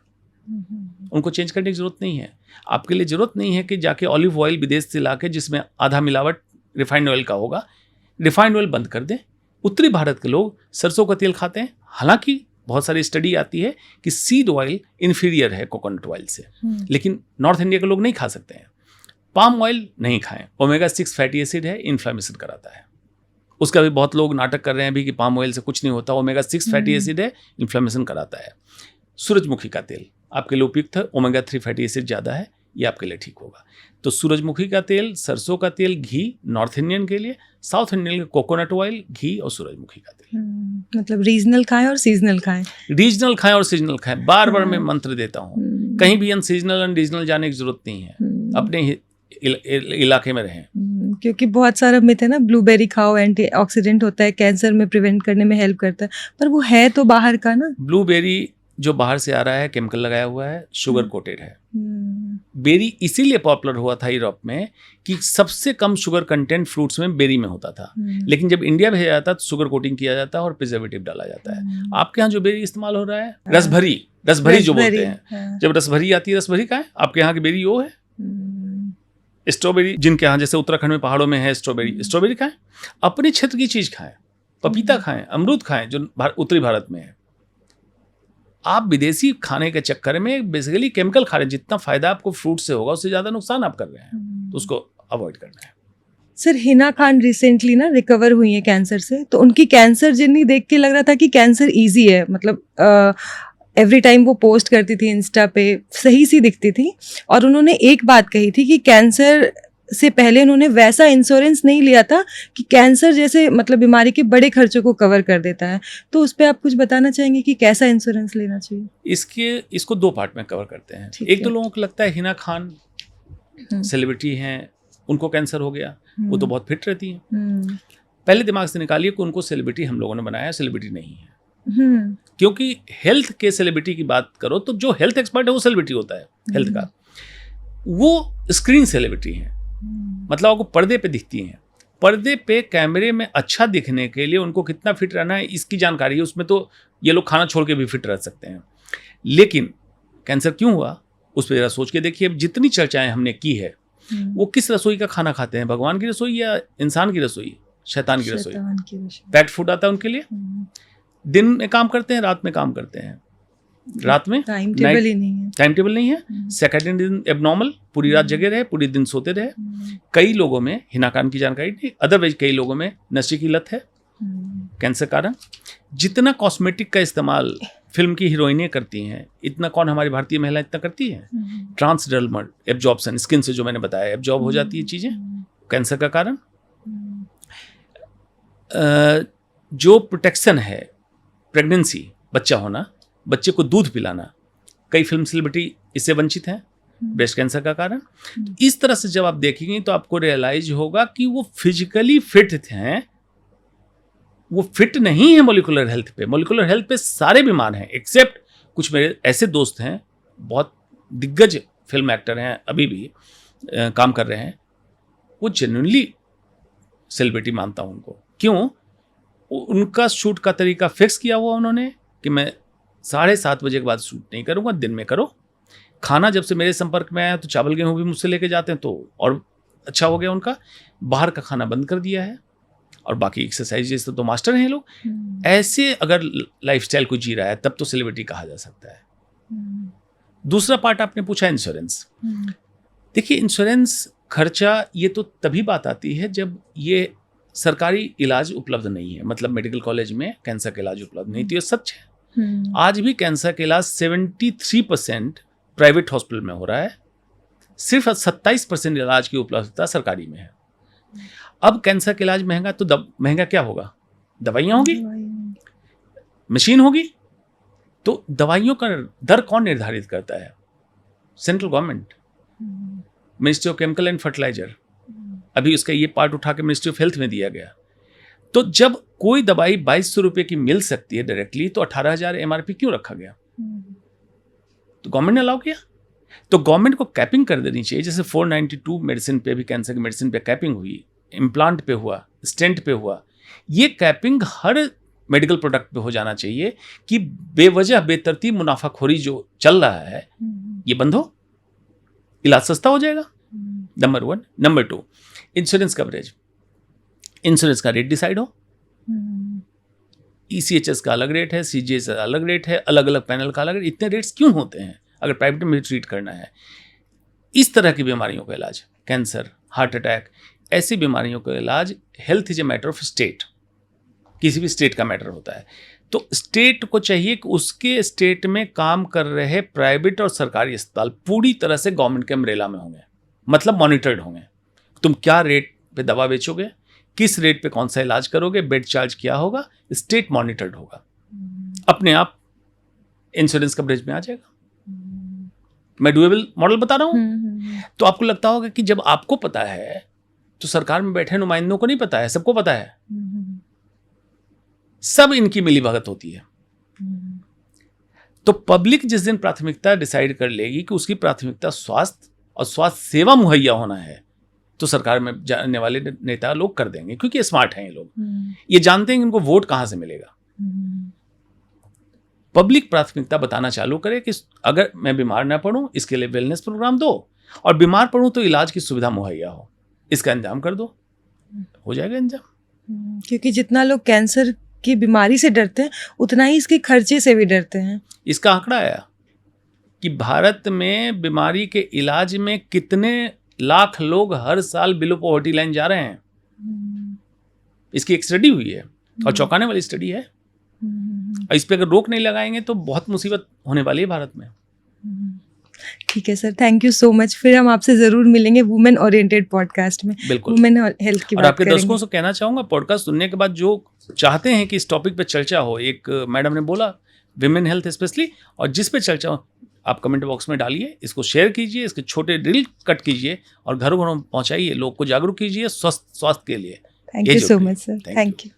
उनको चेंज करने की जरूरत नहीं है। आपके लिए जरूरत नहीं है कि जाके ऑलिव ऑयल विदेश से लाके जिसमें आधा मिलावट रिफाइंड ऑयल का होगा, रिफाइंड ऑयल बंद कर दें। उत्तरी भारत के लोग सरसों का तेल खाते हैं, हालांकि बहुत सारी स्टडी आती है कि सीड ऑयल इन्फीरियर है कोकोनट ऑयल से, लेकिन नॉर्थ इंडिया के लोग नहीं खा सकते हैं। पाम ऑयल नहीं खाएं, ओमेगा 6 फैटी एसिड है, इन्फ्लेमेशन कराता है। उसका भी बहुत लोग नाटक कर रहे हैं भी कि पाम ऑयल से कुछ नहीं होता, ओमेगा 6 फैटी एसिड है, इन्फ्लेमेशन कराता है। सूरजमुखी का तेल आपके लिए उपयुक्त है, ओमेगा 3 फैटी एसिड ज़्यादा है, ये आपके लिए ठीक होगा। तो सूरजमुखी का तेल, सरसों का तेल, घी नॉर्थ इंडियन के लिए, साउथ इंडियन के कोकोनट ऑयल, घी और सूरजमुखी का तेल। मतलब रीजनल खाएं और सीजनल खाएं। रीजनल खाएं और सीजनल खाएं, बार बार मैं मंत्र देता हूँ। कहीं भी अनसीजनल एंड रीजनल जाने की जरूरत नहीं है, अपने इलाके में रहें। क्योंकि बहुत सारा मिथ है ना, ब्लूबेरी खाओ एंटीऑक्सीडेंट होता है, कैंसर में प्रिवेंट करने में हेल्प करता है, पर वो है तो बाहर का ना। ब्लूबेरी जो बाहर से आ रहा है, केमिकल लगाया हुआ है, शुगर कोटेड है। बेरी इसीलिए पॉपुलर हुआ था यूरोप में कि सबसे कम शुगर कंटेंट फ्रूट्स में बेरी में होता था, लेकिन जब इंडिया भेजा जाता तो शुगर कोटिंग किया जाता है और प्रिजर्वेटिव डाला जाता है। आपके यहाँ जो बेरी इस्तेमाल हो रहा है, रसभरी जो बोलते हैं, जब रसभरी आती है, रसभरी का है आपके यहाँ की बेरी वो है। स्ट्रॉबेरी जिनके यहाँ जैसे उत्तराखंड में पहाड़ों में है, स्ट्रॉबेरी खाएं, अपने क्षेत्र की चीज खाएं, पपीता खाएं, अमरूद खाएं जो उत्तरी भारत में है। आप विदेशी खाने के चक्कर में बेसिकली केमिकल खा रहे हैं, जितना फायदा आपको फ्रूट से होगा उससे ज्यादा नुकसान आप कर रहे हैं, तो उसको अवॉइड करना है। सर, हिना खान रिसेंटली ना रिकवर हुई है कैंसर से, तो उनकी कैंसर जर्नी देख के लग रहा था कि कैंसर इजी है, मतलब एवरी टाइम वो पोस्ट करती थी इंस्टा पे, सही सी दिखती थी। और उन्होंने एक बात कही थी कि कैंसर से पहले उन्होंने वैसा इंश्योरेंस नहीं लिया था कि कैंसर जैसे मतलब बीमारी के बड़े खर्चों को कवर कर देता है। तो उस पर आप कुछ बताना चाहेंगे कि कैसा इंश्योरेंस लेना चाहिए? इसको 2 पार्ट में कवर करते हैं। एक तो लोगों को लगता है हिना खान सेलिब्रिटी हैं, उनको कैंसर हो गया, वो तो बहुत फिट रहती हैं। पहले दिमाग से निकालिए कि उनको सेलिब्रिटी हम लोगों ने बनाया, सेलिब्रिटी नहीं है। क्योंकि हेल्थ के सेलिब्रिटी की बात करो तो जो हेल्थ एक्सपर्ट है वो सेलिब्रिटी होता है हेल्थ का, वो स्क्रीन सेलिब्रिटी है, मतलब आपको पर्दे पे दिखती हैं। पर्दे पे कैमरे में अच्छा दिखने के लिए उनको कितना फिट रहना है इसकी जानकारी है, उसमें तो ये लोग खाना छोड़ के भी फिट रह सकते हैं। लेकिन कैंसर क्यों हुआ उस पर जरा सोच के देखिए। जितनी चर्चाएं हमने की है, वो किस रसोई का खाना खाते हैं, भगवान की रसोई या इंसान की रसोई, शैतान की रसोई? पैक्ड फूड आता है उनके लिए। दिन में काम करते हैं, रात में काम करते हैं, रात में टाइम टेबल नहीं है, सेकंड दिन एबनॉर्मल, पूरी रात जगे रहे, पूरी दिन सोते रहे। कई लोगों में हिना खान की जानकारी नहीं, अदरवाइज कई लोगों में नशे की लत है, कैंसर कारण। जितना कॉस्मेटिक का इस्तेमाल फिल्म की हीरोइनें करती हैं, इतना कौन हमारी भारतीय महिला इतना करती है? ट्रांसडर्मल एब्जॉर्प्शन, स्किन से जो मैंने बताया एब्जॉर्ब हो जाती है चीजें, कैंसर का कारण। जो प्रोटेक्शन है, प्रेगनेंसी, बच्चा होना, बच्चे को दूध पिलाना, कई फिल्म सेलिब्रिटी इससे वंचित हैं। ब्रेस्ट कैंसर का कारण। इस तरह से जब आप देखेंगे तो आपको रियलाइज होगा कि वो फिजिकली फिट हैं, वो फिट नहीं है मॉलिक्यूलर हेल्थ पे। मॉलिक्यूलर हेल्थ पे सारे बीमार हैं एक्सेप्ट कुछ मेरे ऐसे दोस्त हैं, बहुत दिग्गज फिल्म एक्टर हैं, अभी भी काम कर रहे हैं, वो जेन्युइनली सेलिब्रिटी मानता हूं उनको। क्यों? उनका शूट का तरीका फिक्स किया हुआ उन्होंने कि मैं 7:30 बजे के बाद शूट नहीं करूंगा, दिन में करो। खाना जब से मेरे संपर्क में आया तो चावल गेहूं भी मुझसे लेके जाते हैं, तो और अच्छा हो गया उनका। बाहर का खाना बंद कर दिया है और बाकी एक्सरसाइज तो मास्टर हैं लोग। ऐसे अगर लाइफस्टाइल को जी रहा है तब तो सेलिब्रिटी कहा जा सकता है। दूसरा पार्ट आपने पूछा इंश्योरेंस। देखिए, इंश्योरेंस खर्चा ये तो तभी बात आती है जब ये सरकारी इलाज उपलब्ध नहीं है, मतलब मेडिकल कॉलेज में कैंसर का इलाज उपलब्ध नहीं। तो ये सच है, आज भी कैंसर का इलाज 73% प्राइवेट हॉस्पिटल में हो रहा है, सिर्फ 27% इलाज की उपलब्धता सरकारी में है। अब कैंसर का इलाज महंगा तो महंगा क्या होगा? दवाइयाँ होगी, मशीन होगी। तो दवाइयों का दर कौन निर्धारित करता है? Central government, ministry of chemical and fertiliser. अभी उसका ये पार्ट उठा के मिनिस्ट्री ऑफ हेल्थ में दिया गया। तो जब कोई दवाई 2200 रुपये की मिल सकती है डायरेक्टली, तो 18,000 MRP क्यों रखा गया? तो गवर्नमेंट ने अलाउ किया। तो गवर्नमेंट को कैपिंग कर देनी चाहिए, जैसे 492 मेडिसिन पे भी, कैंसर की मेडिसिन पे कैपिंग हुई, इम्प्लांट पे हुआ, स्टेंट पे हुआ। ये कैपिंग हर मेडिकल प्रोडक्ट पे हो जाना चाहिए कि बेवजह बेतरतीब मुनाफाखोरी जो चल रहा है ये बंद हो, इलाज सस्ता हो जाएगा। Number 1। Number 2, insurance coverage. Insurance का रेट डिसाइड हो। ECHS का अलग रेट है, CGHS का अलग रेट है, अलग अलग पैनल का अलग रेट। इतने रेट्स क्यों होते हैं अगर प्राइवेट में ट्रीट करना है? इस तरह की बीमारियों का इलाज, कैंसर, हार्ट अटैक, ऐसी बीमारियों का इलाज, health is a matter of state. किसी भी स्टेट का मैटर होता है। तो स्टेट को चाहिए कि उसके स्टेट में काम कर रहे प्राइवेट और सरकारी अस्पताल पूरी तरह से गवर्नमेंट के अम्ब्रेला में होंगे, मतलब मॉनिटर्ड होंगे। तुम क्या रेट पे दवा बेचोगे, किस रेट पे कौन सा इलाज करोगे, बेड चार्ज क्या होगा, स्टेट मॉनिटर्ड होगा। अपने आप इंश्योरेंस कवरेज में आ जाएगा। मैं डुएबल मॉडल बता रहा हूं। तो आपको लगता होगा कि जब आपको पता है तो सरकार में बैठे नुमाइंदों को नहीं पता है, सबको पता है। सब इनकी मिलीभगत होती है। तो पब्लिक जिस दिन प्राथमिकता डिसाइड कर लेगी कि उसकी प्राथमिकता स्वास्थ्य और स्वास्थ्य सेवा मुहैया होना है, तो सरकार में जाने वाले नेता लोग कर देंगे, क्योंकि ये स्मार्ट हैं ये लोग। ये जानते हैं कि इनको वोट कहां से मिलेगा। पब्लिक प्राथमिकता बताना चालू करे कि अगर मैं बीमार ना पड़ूं, इसके लिए वेलनेस प्रोग्राम दो, और बीमार पड़ूं तो इलाज की सुविधा मुहैया हो, इसका इंतजाम कर दो, हो जाएगा इंतजाम। क्योंकि जितना लोग कैंसर की बीमारी से डरते हैं, उतना ही इसके खर्चे से भी डरते हैं। इसका आंकड़ा आया कि भारत में बीमारी के इलाज में कितने लाख लोग हर साल बिलो पॉवर्टी लाइन जा रहे हैं। इसकी एक स्टडी हुई है और चौंकाने वाली स्टडी है। और इस पे अगर रोक नहीं लगाएंगे तो बहुत मुसीबत होने वाली है भारत में। ठीक है sir, thank you so much. फिर हम आपसे जरूर मिलेंगे वुमेन ओरिएंटेड पॉडकास्ट में। बिल्कुल, वुमेन हेल्थ की और बात आपके करेंगे। दर्शकों से कहना चाहूंगा, पॉडकास्ट सुनने के बाद जो चाहते हैं कि इस टॉपिक पे चर्चा हो, एक मैडम ने बोला विमेन हेल्थ स्पेशली, और जिस पे चर्चा हो आप कमेंट बॉक्स में डालिए, इसको शेयर कीजिए, इसके छोटे रील कट कीजिए और घरों घरों पहुंचाइए, लोग को जागरूक कीजिए स्वास्थ्य के लिए। Thank you so much sir, thank you.